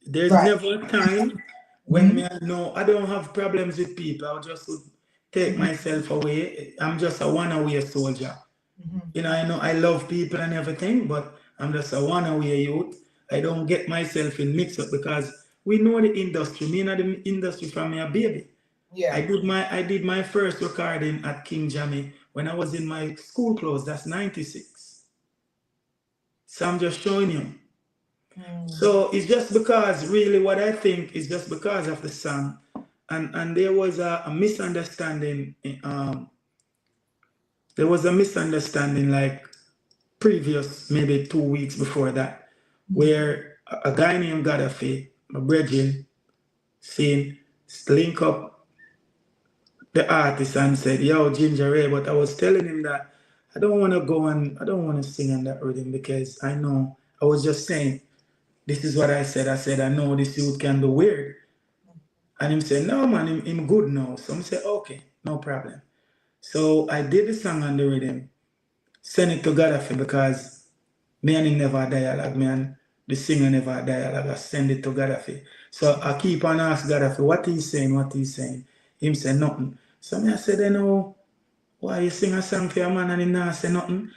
There's never a time when me I know I don't have problems with people. I just would take myself away. I'm just a one-away soldier. I know I love people and everything, but I'm just a one-away youth. I don't get myself in mix-up because we know the industry. Me know the industry from me a baby. Yeah. I did my first recording at Ginjah when I was in my school clothes. That's 96. So I'm just showing you. So it's just because really what I think is just because of the song. And there was a misunderstanding. There was a misunderstanding like previous, maybe 2 weeks before that, where a guy named Gaddafi, my brethren, saying, link up the artist and said, yo, Ginjah Ray, but I was telling him that I don't want to go and I don't want to sing on that rhythm because I know, I was just saying, this is what I said. I said, I know this youth can be weird. And him said, no, man, him good now. So I said, okay, no problem. So I did the song on the rhythm, send it to Gaddafi because me and him never dialogue, me and the singer never dialogue. I send it to Gaddafi. So I keep on asking Gaddafi what he's saying. Him say nothing. So me I said, you know, why you sing a song for your man and he not say nothing?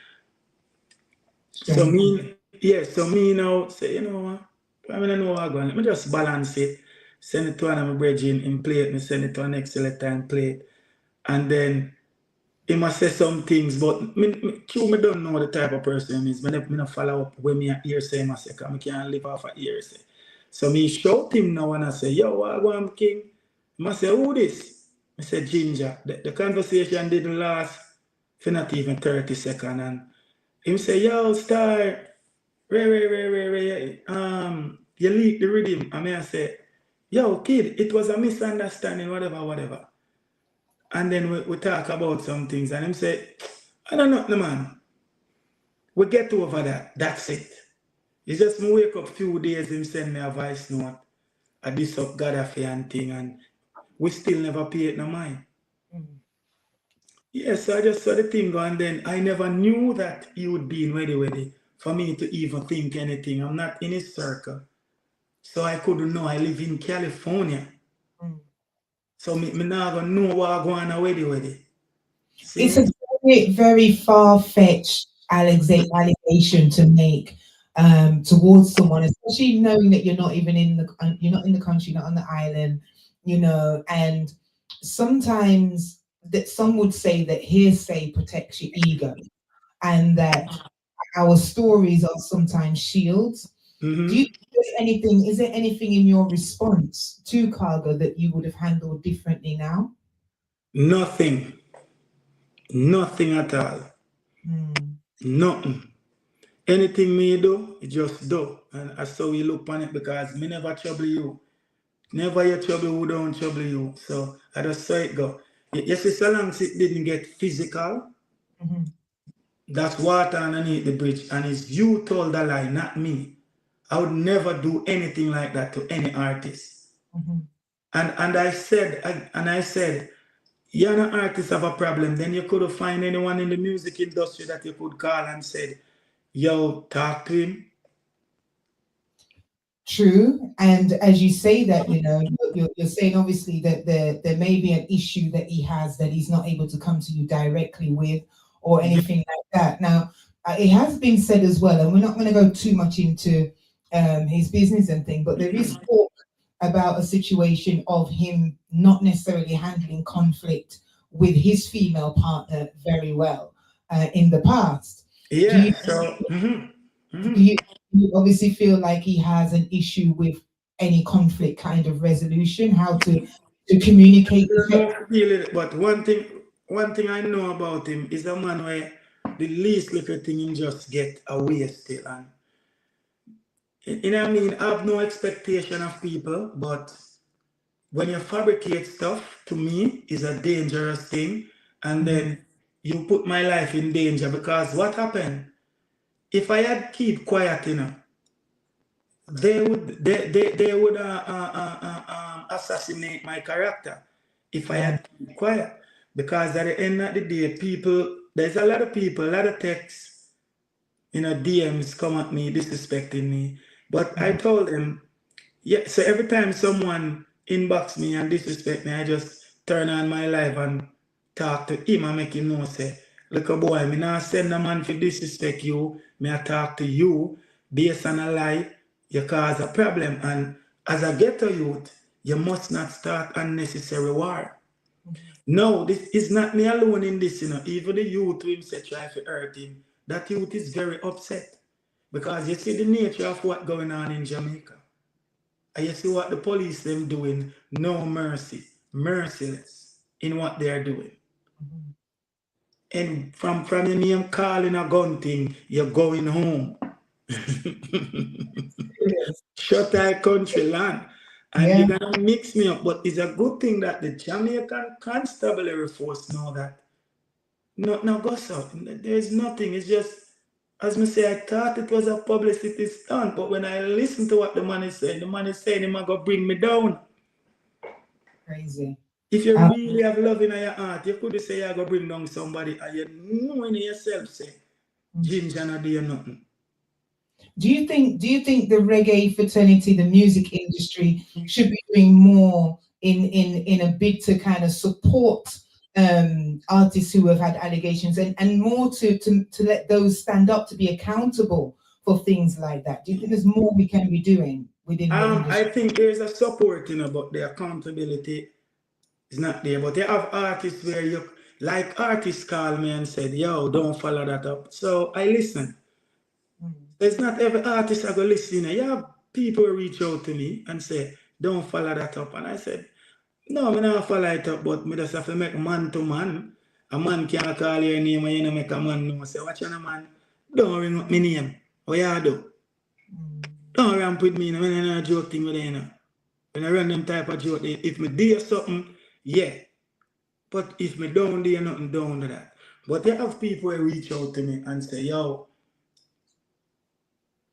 So me now say, you know what? I mean, I know what I'm going. Let me just balance it. Send it to one of my brethren and play it. Me send it to an next selector and play it. And then he must say some things, but me don't know the type of person he is. Me not follow up when me hear say him say, because I can't live off a ear say. So me shout him now and I say, yo, what going king? I say, who this? I said, Ginjah. The conversation didn't last for not even 30 seconds. And him say, yo, Star, Ray, you leak the rhythm. I mean, I say, yo, kid, it was a misunderstanding, whatever. And then we talk about some things. And him say, I don't know, no, man. We get over that. That's it. It's just me wake up a few days, him send me a voice note. I diss up Gaddafi and thing. And we still never pay it no mind. Yes, so I just saw the thing go, and then I never knew that he would be in Ready for me to even think anything. I'm not in his circle. So I couldn't know. I live in California. So me not gonna know what I'm going on Ready. It's a very, very far-fetched allegation to make towards someone, especially knowing that you're not in the country, not on the island. you know, and sometimes that some would say that hearsay protects your ego and that our stories are sometimes shields. Do you Mhm. think is there anything in your response to Cargo that you would have handled differently now? Nothing. Nothing at all. Mm, Nothing. Anything me do, you just do. And that's how we look on it because me never trouble you. Never you trouble who don't trouble you. So I just saw it go. You see, so long as it didn't get physical, mhm, that's water underneath the bridge. And it's you told the lie, not me. I would never do anything like that to any artist. mhm. And I said, you're an artist have a problem, then you could have find anyone in the music industry that you could call and said, yo, talk to him. True. And as you say that, you know, you're saying obviously that there may be an issue that he has that he's not able to come to you directly with or Yeah. anything like that. Now, it has been said as well, and we're not going to go too much into his business and thing, but there is talk about a situation of him not necessarily handling conflict with his female partner very well in the past. Do you Yeah, so do you obviously feel like he has an issue with any conflict kind of resolution, how to communicate I effectively? don't feel it, but one thing I know about him is a man where the least little thing him just get away still. And you know what I mean, I have no expectation of people, but when you fabricate stuff, to me, is a dangerous thing. And Mhm, then you put my life in danger because what happened? If I had keep quiet, they would assassinate my character if I yeah. had keep quiet. Because at the end of the day, there's a lot of people, a lot of texts, DMs come at me, disrespecting me. But I Mhm, told them, yeah, so every time someone inbox me and disrespect me, I just turn on my live and talk to him and make him know, say, look a boy, me not send a man for disrespect you, me I talk to you based on a lie, you cause a problem. And as a ghetto youth, you must not start unnecessary war. No, this is not me alone in this. Even the youth who himself try to hurt him, that youth is very upset. Because you see the nature of what going on in Jamaica. And you see what the police them doing, no mercy, merciless in what they are doing. mhm. And from your name calling a gun thing, you're going home. Yes. Shut our country land. And you're Yeah. gonna mix me up. But it's a good thing that the Jamaican constabulary force know that. No, no, go so. There's nothing. It's just, as me say, I thought it was a publicity stunt, but when I listen to what the man is saying, the man is saying he might go bring me down. Crazy. If you Uh, really have love in your heart, you could say you're going to bring down somebody and you know in yourself say, Ginjah not do you nothing. do you think the reggae fraternity, the music industry, should be doing more in a bid to kind of support artists who have had allegations and more to let those stand up to be accountable for things like that? Do you think there's more we can be doing within the I industry? think there's a support, but the accountability is not there. But you have artists where you, like artists call me and said, yo, don't follow that up. So I listen. Mm, It's not every artist I go listen. You have people reach out to me and say, don't follow that up. And I said, no, I not follow it up, but me just have to make man to man. A man can't call your name and you know make a man know. Say, watch on man. Don't ring up my name. What you do? mm, Don't ramp with me, when I joke thing with you. When I run them type of joke, if me do something, yeah. But if me don't do nothing, don't do that. But you have people who reach out to me and say, yo,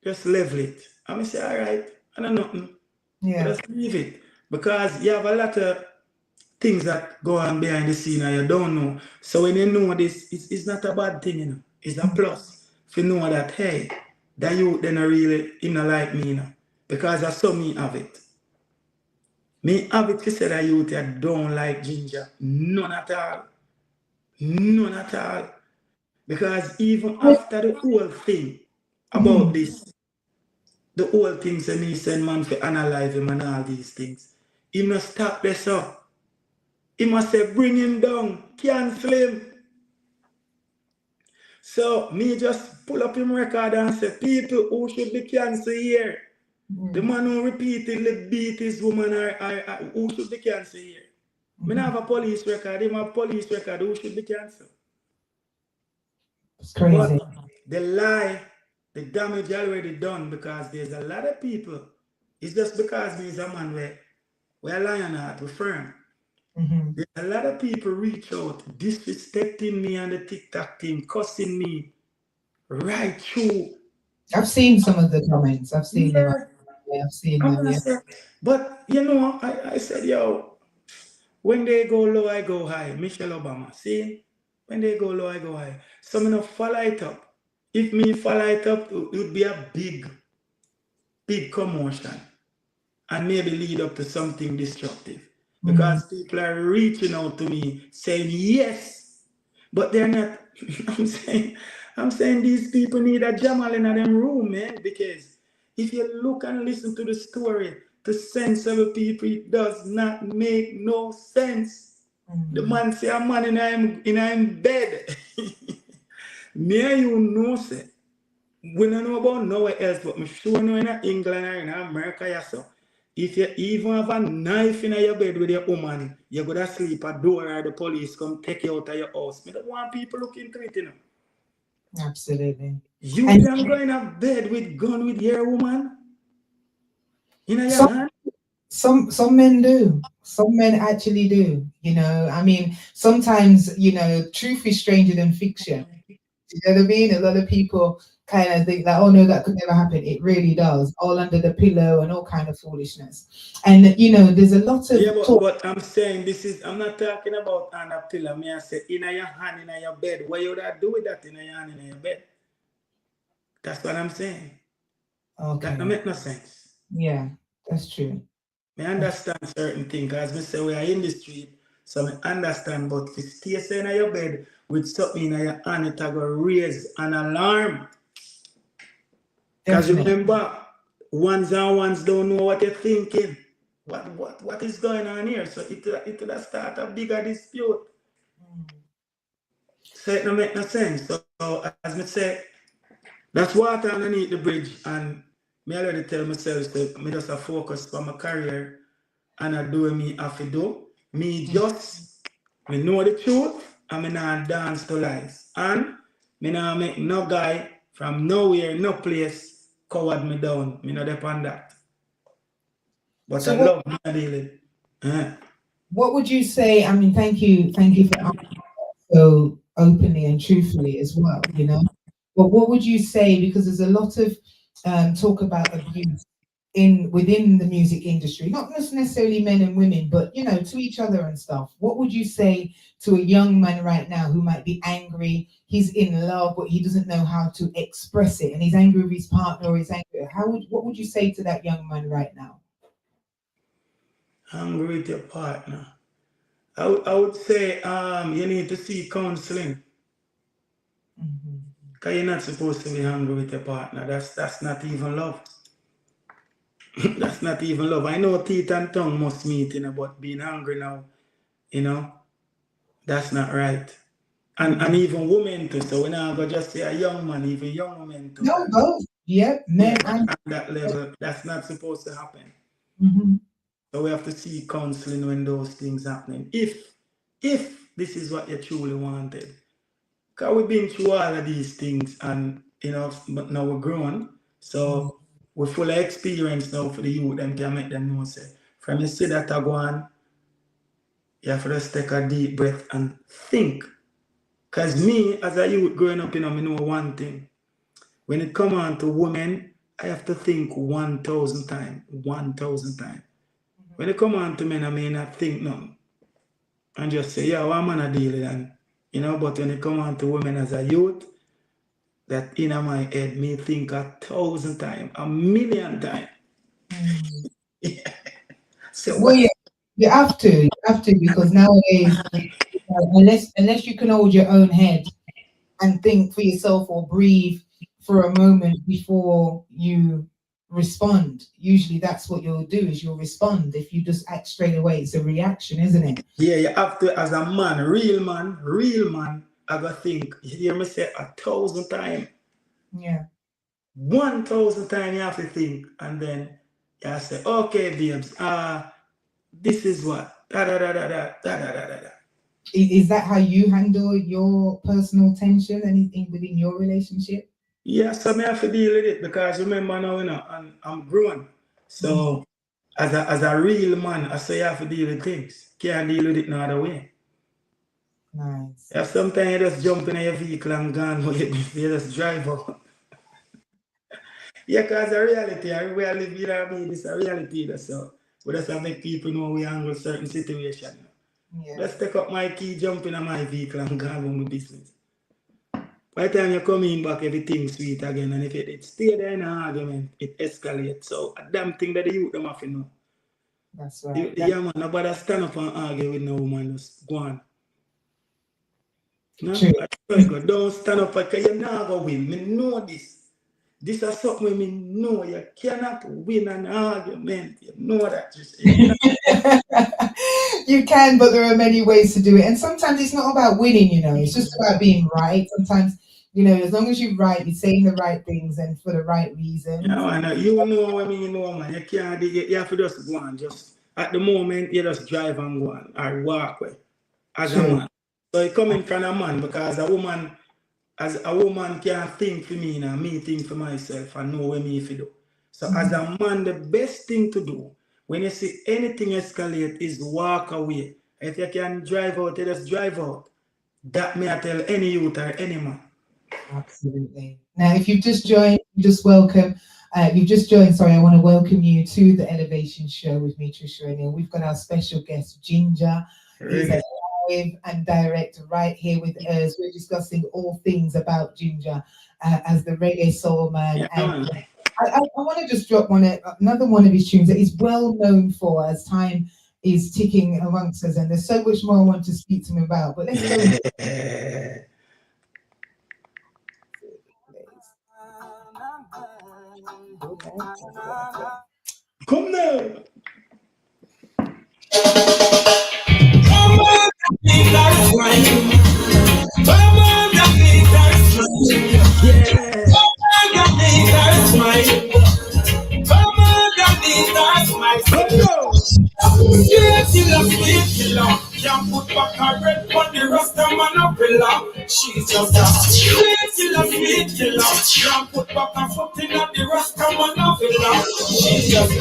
just level it. And I say, all right, I know nothing. yeah. Just leave it. Because you have a lot of things that go on behind the scene and you don't know. So when you know this, it's not a bad thing. It's a plus. If you know that, hey, that you then really like me. Because I saw me have it. Me have it to say that youth that don't like Ginjah. None at all. None at all. Because even after the whole thing about Mhm. this, the whole thing say me send man for analyze him and all these things. he must stop this up. He must say, bring him down, cancel him. So me just pull up him record and say, people who should be cancelled here. The man who repeatedly beat his woman who should be cancelled here. Me not have a police record, him have a police record who should be cancelled. It's crazy. But the lie, the damage already done because there's a lot of people. It's just because me is a man where we're lion heart, we're firm. There's a lot of people reach out, disrespecting me on the TikTok team, cussing me right through. I've seen some of the comments. I've seen them. Yeah, I've seen them. Yeah. But you know, I said, yo, when they go low, I go high. Michelle Obama. See? When they go low, I go high. So I'm gonna follow it up. If me follow it up, it would be a big commotion. And maybe lead up to something destructive. Because people are reaching out to me saying yes, but they're not. I'm saying these people need a Jamal in them room, man. Because if you look and listen to the story, the sense of the people, it does not make no sense. The man say a man in him bed. Me you know say. We don't know about nowhere else, but I'm sure know in England or in America yourself. If you even have a knife in your bed with your woman, you're going to sleep at door or the police come take you out of your house. I don't want people looking into it, you know. Absolutely. You can go in a bed with gun with your woman? In your hand? Some men do. Some men actually do. You know, I mean, sometimes, you know, truth is stranger than fiction. You know what I mean? A lot of people kind of think that, oh no, that could never happen. It really does. All under the pillow and all kind of foolishness. And you know, there's a lot of but I'm saying I'm not talking about under pillow. Me I say in your hand in your bed. What you would do with that in your hand in your bed? That's what I'm saying. Okay. That don't make no sense. Yeah, that's true. I understand certain things, as we say we are in the street, so I understand, but if you stay in your bed with something in your hand, it will raise an alarm. Because remember, ones and ones don't know what you're thinking. What is going on here? So it will start a bigger dispute. So it don't make no sense. So as I say, that's water underneath the bridge, and me already tell myself that me just a focus on my career and I do what me have to do. Me know the truth and me not dance to lies. And me not make no guy from nowhere, no place coward me down. Me not depend that. But so I love me dealing. What would you say? I mean, thank you for answering so openly and truthfully as well, you know. But what would you say, because there's a lot of talk about abuse within the music industry, not just necessarily men and women, but you know, to each other and stuff. What would you say to a young man right now who might be angry, he's in love, but he doesn't know how to express it, and he's angry with his partner, or he's angry? What would you say to that young man right now? Angry with your partner. I would say you need to seek counseling. Because you're not supposed to be angry with your partner. That's not even love. That's not even love. I know teeth and tongue must meet, you know, but being angry now, you know, that's not right. And even women too. So we're not going to just say a young man, even young women too. No, both. Yep, men and at that level, that's not supposed to happen. Mm-hmm. So we have to seek counseling when those things happening. If this is what you truly wanted. Because we've been through all of these things and, you know, but now we're grown. So we're full of experience now for the youth and can make them know, say, from you see that I go on, you have to just take a deep breath and think. Because me, as a youth growing up, you know, I know one thing. When it comes on to women, I have to think 1,000 times. 1,000 times. When it come on to men, I may not think nothing. And just say, yeah, what am I dealing with? You know, but when it come on to women as a youth, that in my head, me think 1,000 times, 1,000,000 times. Yeah. So well, yeah, you have to, because nowadays, unless you can hold your own head and think for yourself or breathe for a moment before you respond. Usually that's what you'll do, is you'll respond. If you just act straight away, it's a reaction, isn't it? Yeah, you have to, as a man, real man, I gotta think. You hear me say 1,000 times. Yeah. 1,000 times you have to think, and then you say, okay, babes, this is what da da da da da da da da da. Is that how you handle your personal tension, anything within your relationship? Yeah, so me have to deal with it, because remember now, I'm grown. So as a real man, I say you have to deal with things. Can't deal with it no other way. Nice. Yeah, sometimes you just jump in your vehicle and gone, but you just drive out. Yeah, because the reality, we are living, this a reality, that's so. But that's how make people know we handle certain situations. Yeah. Let's take up my key, jump in my vehicle and go on with business. By the time you come in back, everything's sweet again, and if it stay there in an argument, it escalates. So a damn thing that the youth them have to know. That's right. Yeah, man, nobody stand up and argue with no woman, just go on. No, don't stand up because you're not going to win. Me know this. This is something we know. You cannot win an argument. You know that. You can, but there are many ways to do it. And sometimes it's not about winning, it's just about being right. Sometimes, as long as you're right, you're saying the right things and for the right reasons. Yeah, man, you know what I mean, man. You can't, you have to just go on. Just at the moment, you just drive and go on or walk away as a man. So it coming from a man, because as a woman can't think for me now, me think for myself and know what me if do. So as a man, the best thing to do when you see anything escalate is walk away. If you can drive out, you just drive out. That may I tell any youth or any man. Absolutely. Now, if you've just joined, sorry, I want to welcome you to the Elevation Show with me, Tricia O'Neill. We've got our special guest, Ginjah. He's live and direct right here with us. We're discussing all things about Ginjah as the Reggae Soulman. Yeah, and I want to just drop another one of his tunes that he's well known for as time is ticking amongst us, and there's so much more I want to speak to him about. But let's go. Come now. Can't put back her red on the rasta man umbrella. She's just a sweet killer. Can't put back her foot in the rasta man umbrella. She's just a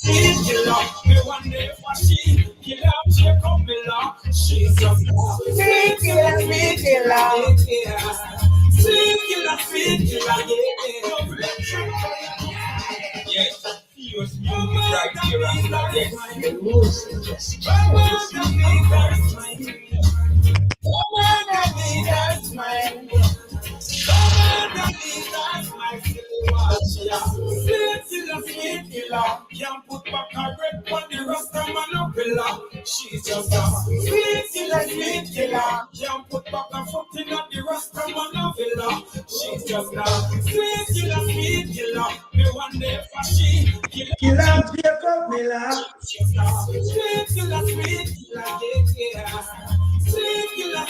sweet killer. Me one day for she kill up, she come below. She's just a sweet killer. Sweet killer, yes. Use music right here and can't put back her red on the rasta man umbrella. She's just a sweet killer. Can't put back her foot in the rasta man umbrella. She's just a sweet killer. Me one day for she kill out Jacob Miller. she's a sweet killer, yeah. Sweet killer, yeah.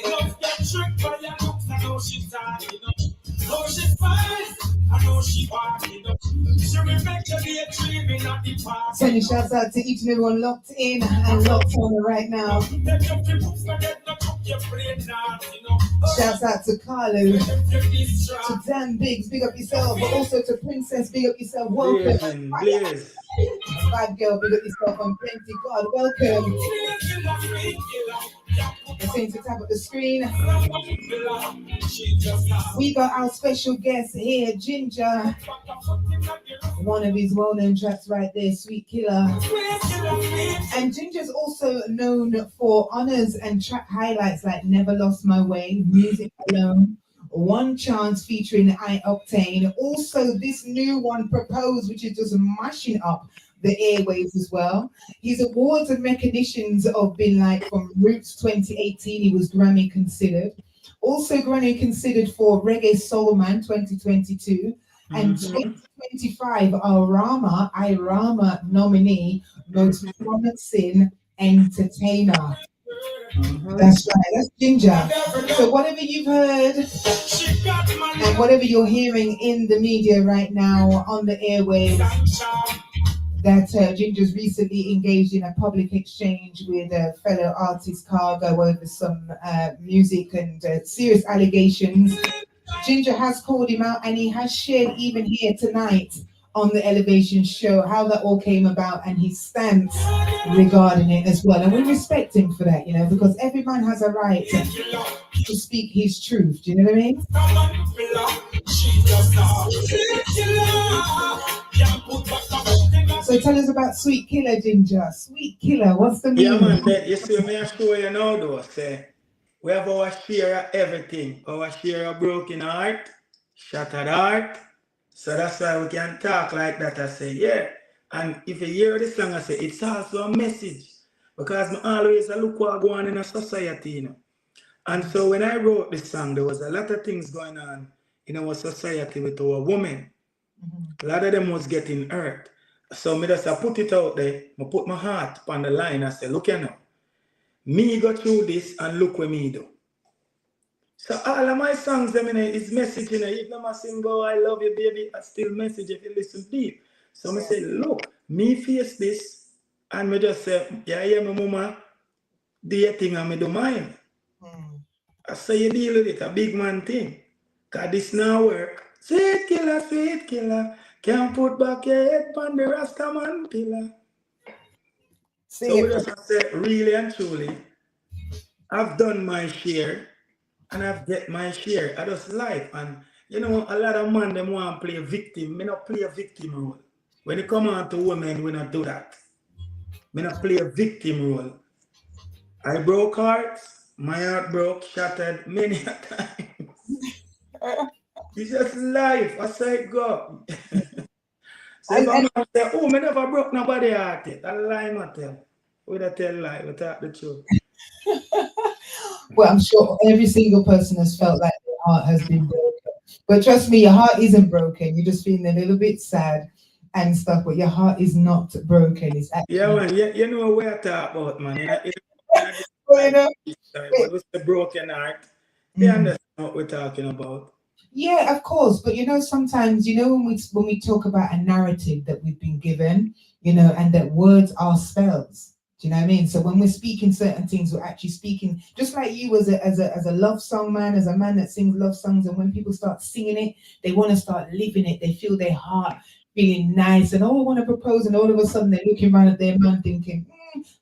Don't get tricked by your looks. I know she's talking up. Oh, she's fine. I know she walking up. She will make you be a dreaming at the park. Sending shouts out to each and everyone locked in and locked on right now. Shouts out to Carlo, to Dan Biggs, big up yourself, but also to Princess, big up yourself, welcome. Yes. Bad girl, big up yourself, and Plenty God, welcome. I'm saying to tap up the screen. We got our special guest here, Ginjah. One of his well-known tracks right there, Sweet Killer. And Ginjah's also known for honors and track highlights like Never Lost My Way, Music Alone, One Chance featuring I Octane. Also this new one, Propose, which is just mashing up the airwaves as well. His awards and recognitions have been like from Roots 2018, he was Grammy considered. Also Grammy considered for Reggae Soulman 2022. And 2025, Irama nominee, most promising entertainer. That's right, that's Ginjah. So whatever you've heard and whatever you're hearing in the media right now on the airwaves, that Ginger's recently engaged in a public exchange with a fellow artist Cargo over some music and serious allegations. Ginjah has called him out and he has shared even here tonight on the Elevation Show how that all came about and his stance regarding it as well. And we respect him for that, you know, because every man has a right to speak his truth. Do you know what I mean? So tell us about Sweet Killer, Ginjah. Sweet Killer, what's the meaning? Yeah, man, you see me, I show you now, though, say, we have our share of everything. Our share of broken heart, shattered heart. So that's why we can talk like that. I say, yeah. And if you hear this song, I say, it's also a message. Because I always look what going on in a society, you know. And so when I wrote this song, there was a lot of things going on in our society with our women. A lot of them was getting hurt. So me just I put it out there, I put my heart on the line. I say, look here now. Me go through this and look what me do. So all of my songs, I mean, is messaging. Even I sing, oh, I love you, baby, I still message if you listen deep. So I say, look, me face this, and me just say, yeah, my mama, do your thing and me do mine. I say you deal with it, a big man thing. Cause this now work. Sweet killer, can't put back your head on the Rasta man pillar. So we just say, really and truly, I've done my share and I've get my share. I just life. And you know, a lot of men them want to play a victim. Me not play a victim role. When it come on to women, we not do that. Me not play a victim role. I broke hearts, my heart broke, shattered many a times. It's just life. I say go. So if I'm say, oh, me never broke nobody heart yet. I lie, I tell. We don't tell lie, we talk the truth. Well, I'm sure every single person has felt like their heart has been broken. But trust me, your heart isn't broken. You're just feeling a little bit sad and stuff, but your heart is not broken. It's actually... Yeah, man, you know what I talk about, man. Well, you know, but with the broken heart, they understand what we're talking about. Yeah, of course. But you know, sometimes, you know, when we talk about a narrative that we've been given, you know, and that words are spells. Do you know what I mean? So when we're speaking certain things, we're actually speaking just like you as a love song man, as a man that sings love songs. And when people start singing it, they want to start living it. They feel their heart feeling nice, and oh, I want to propose, and all of a sudden they're looking around at their man thinking,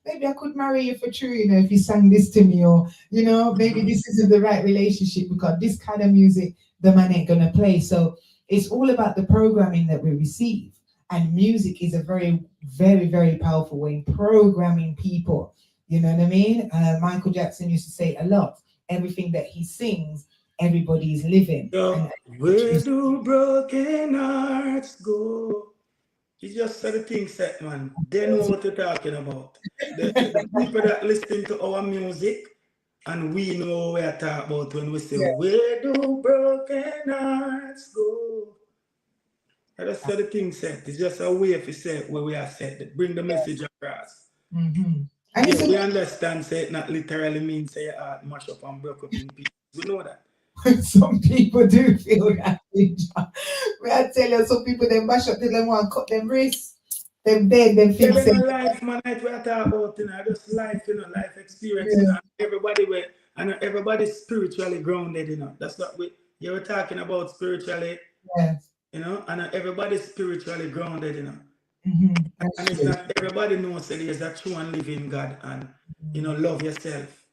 maybe I could marry you for true, you know, if you sang this to me, or you know, maybe this isn't the right relationship because this kind of music the man ain't gonna play. So it's all about the programming that we receive, and music is a very, very, very powerful way in programming people. You know what I mean? Michael Jackson used to say a lot. Everything that he sings, everybody is living. So, where do broken hearts go? It's just certain things set, man. They know what you're talking about. The people that listen to our music, and we know what we're talking about when we say, where do broken hearts go? That's the thing set. It's just a way if you say where we are set, to bring the message across. And yeah, we understand, say it not literally means say your heart mash up and broke up in pieces. We know that. Some people do feel that. I tell you, some people they mash up, they don't want to cut them wrists, them dead, them fix it. Life, man, like we are talking about, you know, just life, you know, life experience, you know, and everybody's spiritually grounded, you know. That's what you were talking about spiritually, you know, and everybody's spiritually grounded, you know. And it's not everybody knows that there's a true and living God, and you know, love yourself.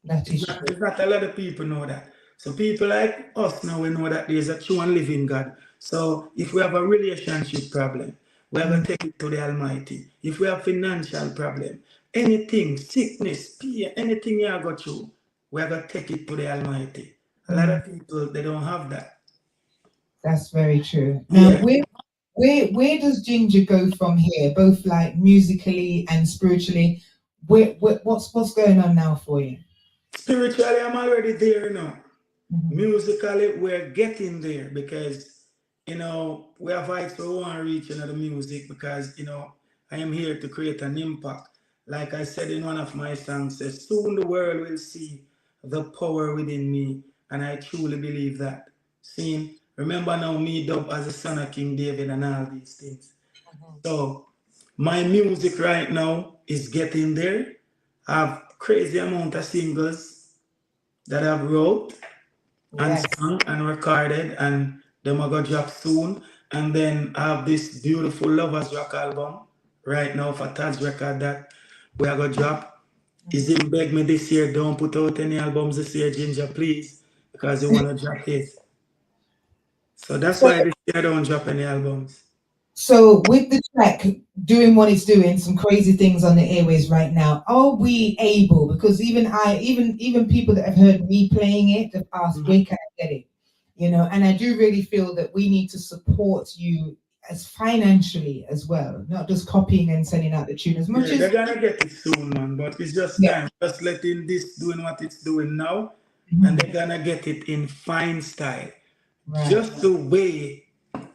It's not a lot of people know that. So people like us now, we know that there's a true and living God. So if we have a relationship problem, we have to take it to the Almighty. If we have financial problem, anything, sickness, pain, anything you go through, we have to take it to the Almighty. A lot of people, they don't have that. That's very true. Now, where does Ginjah go from here, both like musically and spiritually? What's going on now for you? Spiritually, I'm already there now. Musically, we're getting there because we have heights we want to reach in the music because, I am here to create an impact. Like I said in one of my songs, says, soon the world will see the power within me. And I truly believe that. See, remember now me dub as a son of King David and all these things. So my music right now is getting there. I have crazy amount of singles that I've wrote and Yes. sung and recorded, and them are gonna drop soon. And then I have this beautiful Lovers Rock album right now for Taz record that we are gonna drop. Is him beg me this year, don't put out any albums this year, Ginjah, please, because you wanna drop it. So that's So, why this year I don't drop any albums. so with the track doing what it's doing, some crazy things on the airways right now, are we able, because even people that have heard me playing it have asked, where can I get it? And I do really feel that we need to support you as financially as well, not just copying and sending out the tune as much Yeah, as they're gonna get it soon, man. But it's just yeah. time. Just letting this doing what it's doing now, and they're gonna get it in fine style. Right. Just the way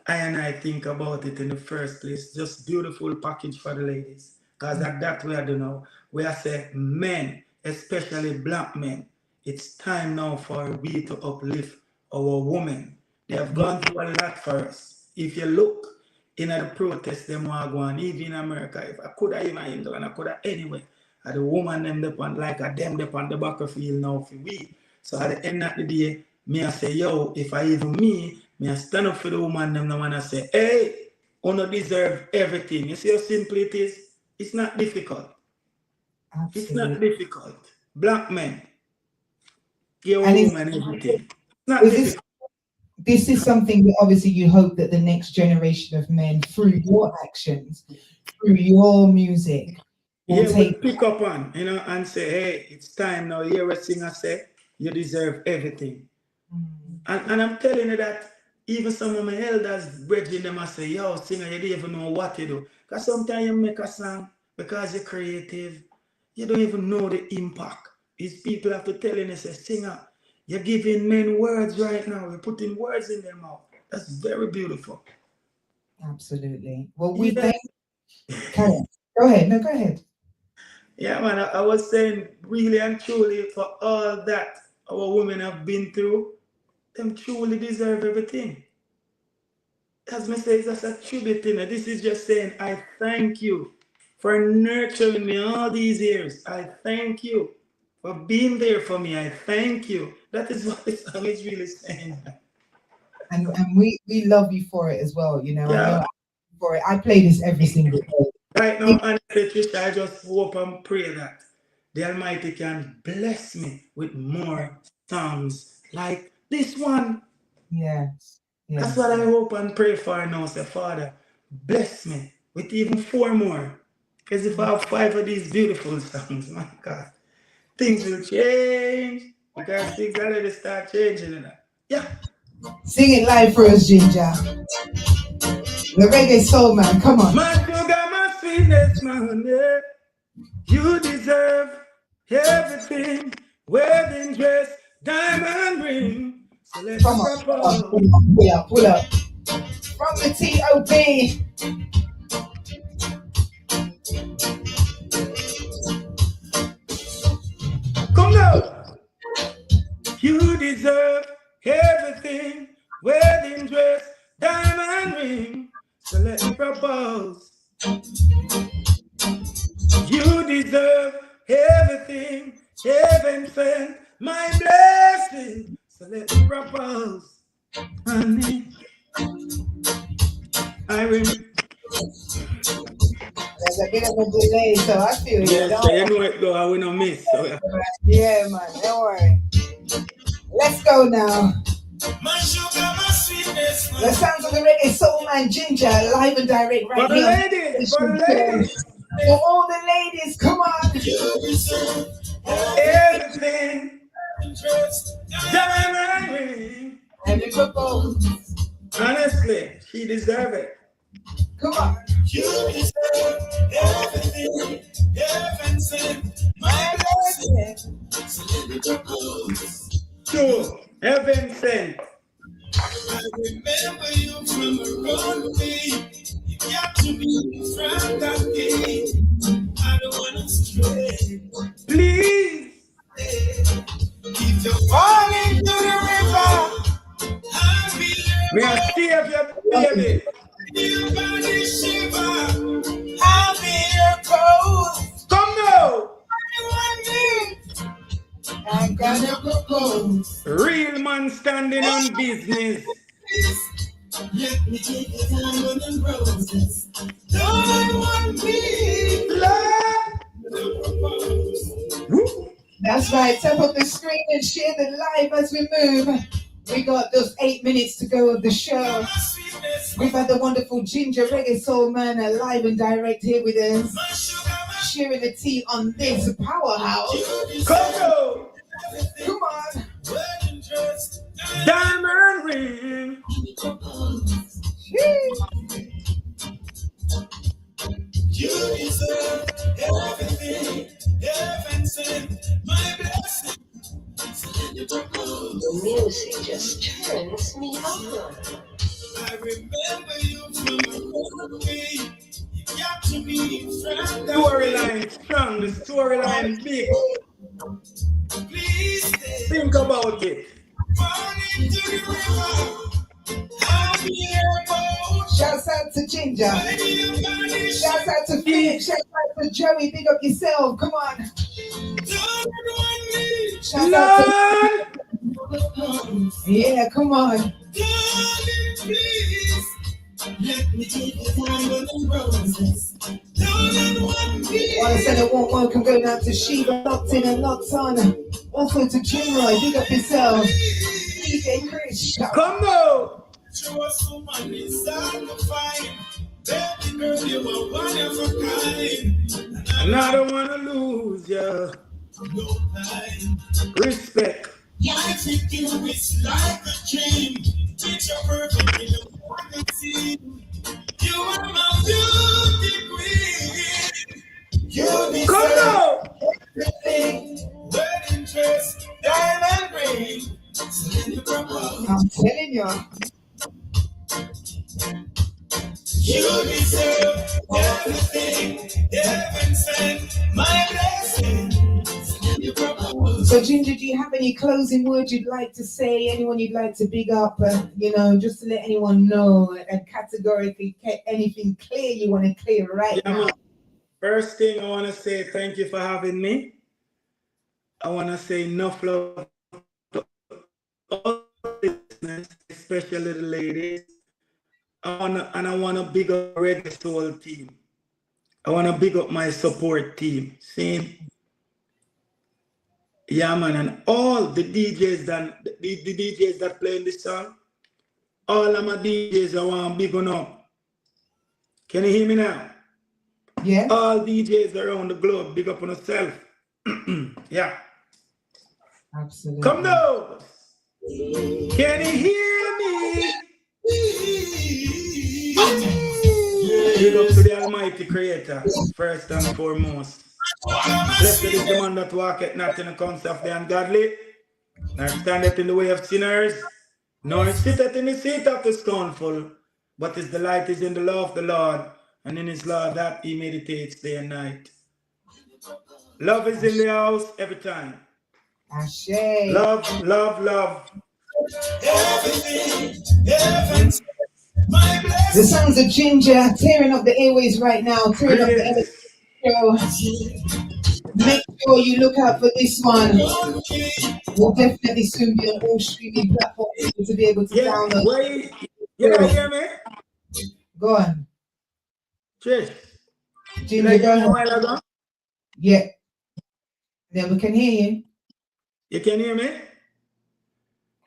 I think about it in the first place. Just beautiful package for the ladies. Because at that way I don't know. Where I say men, especially black men, it's time now for we to uplift our women. They have gone through a lot for us. If you look in the protest, them are going, even in America, if I could have even England, I could have anywhere. And the woman them depend like a them depend the battlefield now for we. So at the end of the day, me I say, yo, if I even me I stand up for the woman them now and I say, hey, you don't deserve everything. You see how simple it is? It's not difficult. Absolutely. It's not difficult. Black men, give a And woman everything. It's not difficult. This is something that obviously you hope that the next generation of men, through your actions, through your music, will Yeah, take. we'll pick up on, and say, hey, it's time now. Hear what singer say, you deserve everything. And I'm telling you that even some of my elders, brethren, them I say, yo, singer, you don't even know what to do. Because sometimes you make a song because you're creative, you don't even know the impact. These people have to tell you, say, singer, you're giving men words right now. You're putting words in their mouth. That's very beautiful. Absolutely. Well, we Yeah. thank. Go ahead. No, go ahead. Yeah, man, I was saying really and truly for all that our women have been through, them truly deserve everything. As me say, it's just a tribute, This is just saying, I thank you for nurturing me all these years. I thank you for being there for me. I thank you. That is what the song is really saying. And we love you for it as well. I know Yeah. for it. I play this every single day. Right now, honestly, Tricia, I just hope and pray that the Almighty can bless me with more songs like this one. Yes. That's what I hope and pray for now. Say, Father, bless me with even 4 more. Because if I have 5 of these beautiful songs, my God, things will change. Because things already start changing. Yeah. Sing it live for us, Ginjah. The Reggae Soulman, come on. My sugar, my sweetness, my honey, you deserve everything. Wedding dress, diamond ring. So let's propose. Pull up. From the T.O.P. Come now. You deserve everything. Wedding dress, diamond ring. So let's propose. You deserve everything. Heaven sent my blessing. So let's propose. Honey, I remember. There's a bit of a delay, so I feel you. Yes, so you know it though, I will not miss. So, yeah, man, don't worry. Let's go now. My sugar, my sweetness, The sounds of the Reggae Soulman Ginjah, live and direct right for the here. ladies, for the ladies. For all the ladies, come on. you deserve Everything. interest. Diamond ring. And we propose. Honestly, she deserve it. Come on. You deserve everything. Heaven sent my blessing. So let me propose. True. Heaven sent. I remember you from around me. You got to me from that day. I don't wanna stray. Please. If you're falling to the river, I'll be We there. are save your baby. Your body shiver. I'll be your cold. Come now. I'm gonna propose. Real man standing on business. Let me take the diamond and roses. Don't want me. Woo. That's right. Tap up the screen and share the live as we move. We got those 8 minutes to go of the show. We've had the wonderful Ginjah Reggae Soulman live and direct here with us, sharing the tea on this powerhouse. Come Come on. Diamond ring. You deserve everything. Heaven sent my blessing. The music just turns me on. I remember you from the way you got to me from that Storyline strong, the storyline big. Please stay. Think about it. Fall into the river. I'll be your boat. Shouts out to Ginjah. When your body Shouts out to Flip. Shouts out to Joey. Big up yourself. Come on. don't want me. Shouts out Lord. to yeah. Come on. Darling, please. Let me take the diamond and roses. Don't want me. Want to send a warm welcome going out to Sheba, locked in and locked on. Also to Jimroy. Big up yourself. DJ Chris. Come now. Show us someone is hard to find. Baby girl, you are one of a kind. And I don't want to lose ya. No time. Respect. Life with you is like a dream. Picture perfect in a fantasy. You are my beauty queen. You Come deserve now. everything. Wedding dress, diamond ring. So let me propose. I'm telling you. You deserve everything. Heaven sent my blessing. So let me propose. So Ginjah, do you have any closing words you'd like to say? Anyone you'd like to big up? Just to let anyone know and categorically anything clear you want to clear right Yeah, now. man. First thing I want to say, thank you for having me. I want to say enough love to all the listeners, especially the ladies. I want to big up Reggae Soul team. I want to big up my support team. See? Yeah, man, and all the DJs the DJs that play in this song, all of my DJs I want big on up. Can you hear me now? Yeah. All DJs around the globe, big up on yourself. Yeah. Absolutely. Come now. Can you hear me? Big up to the Almighty Creator, first and foremost. Blessed is the man that walketh not in the counsel of the ungodly, nor standeth in the way of sinners, nor sitteth in the seat of the scornful, but his delight is in the law of the Lord, and in his law that he meditates day and night. Love is in the house every time. Ashe. Love, love, love. Everything, heaven sent my The blessing. sounds of Ginjah tearing up the airways right now, tearing up the Greetings. show. Make sure you look out for this one. We'll definitely soon be on all streaming platforms to be able to Yeah, download. wait. You don't hear me? Go on. Trish, did I Ginjah, hear go you a ahead. while ago? Yeah. Then we can hear you. You can hear me?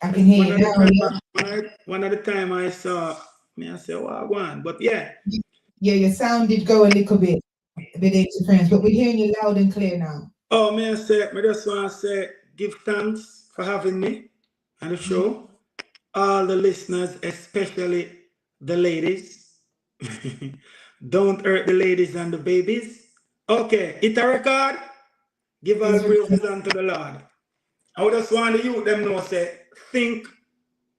I can hear One you of the now. time, Yeah. one of the time I saw me, I said, well, go on. But yeah, Yeah, your sound did go a little bit interference, but we're hearing you loud and clear now. oh, me just want to say, give thanks for having me on the show. All the listeners, especially the ladies. Don't hurt the ladies and the babies. Okay, hit a record. Give all praises unto the Lord. I would just want the youth them know, say, think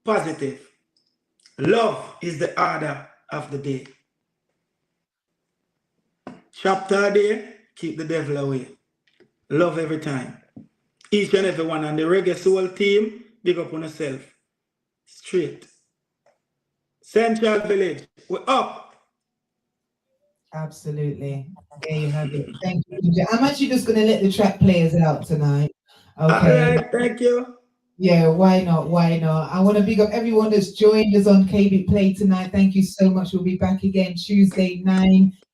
positive. Love is the order of the day. Chapter a day, keep the devil away. Love every time. Each and every one. And the Reggae Soul team, big up on yourself. Straight. Central Village, we're up. Absolutely. There you have it. Thank you, Ginjah. I'm actually just going to let the track players out tonight. All Okay. right, thank you. Yeah, why not? Why not? I want to big up everyone that's joined us on KB Play tonight. Thank you so much. We'll be back again Tuesday,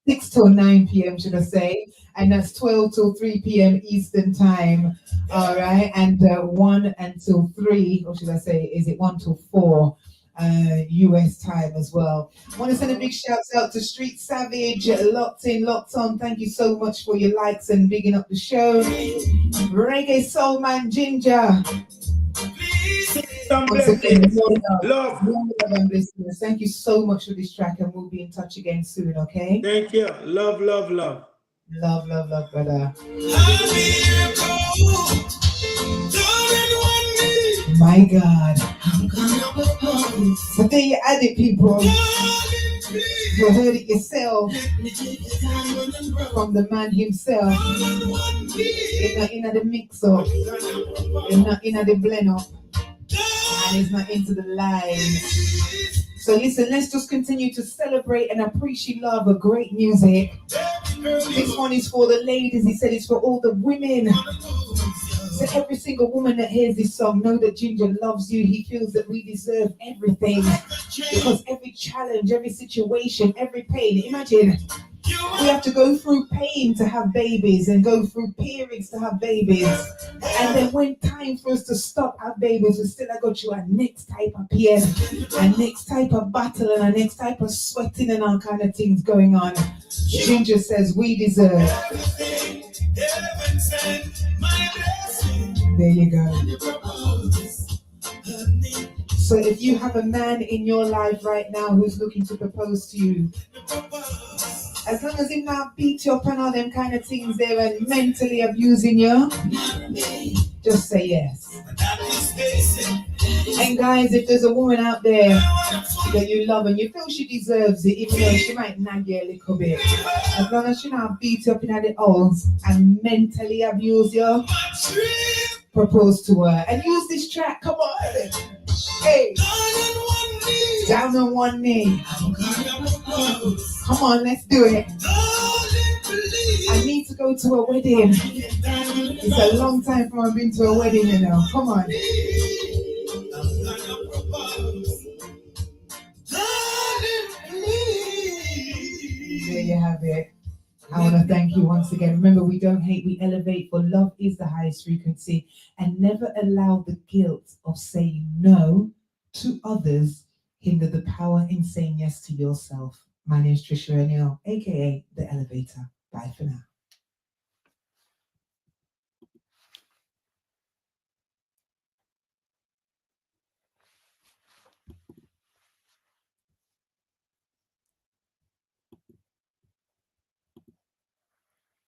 6 till 9 p.m., should I say. And that's 12 till 3 p.m. Eastern time. All right. And 1 until 3, or should I say, is it 1 till 4? US time as well. I want to send a big shout out to Street Savage, locked in, locked on. Thank you so much for your likes and bigging up the show. Reggae Soulman Ginjah. Once again, love. And blessings. Thank you so much for this track, and we'll be in touch again soon, okay? Thank you. Love, love, love. Love, love, love, brother. My God. So there you had it, people. You heard it yourself from the man himself. It's not in the mix up, it's not in the blend up, and it's not into the lines. So listen, let's just continue to celebrate and appreciate love of great music. This one is for the ladies. He said it's for all the women. So every single woman that hears this song, know that Ginjah loves you. He feels that we deserve everything, because every challenge, every situation, every pain. Imagine we have to go through pain to have babies, and go through periods to have babies, and then when time for us to stop our babies, we still got through our next type of pain, and next type of battle, and our next type of sweating and all kind of things going on. Ginjah says we deserve. There you go. So if you have a man in your life right now who's looking to propose to you, as long as he not beat you up and all them kind of things there and mentally abusing you, just say yes. And guys, if there's a woman out there that you love and you feel she deserves it, even though she might nag you a little bit, as long as she not beat you up in the holes and mentally abuse you, propose to her and use this track. Come on. Hey, down on one knee. Come on, let's do it. I need to go to a wedding. It's a long time from I've been to a wedding, you know. Come on. There you have it. I want to thank you once again. Remember, we don't hate, we elevate, for love is the highest frequency. And never allow the guilt of saying no to others hinder the power in saying yes to yourself. My name is Tricia, aka The Elevator. Bye for now.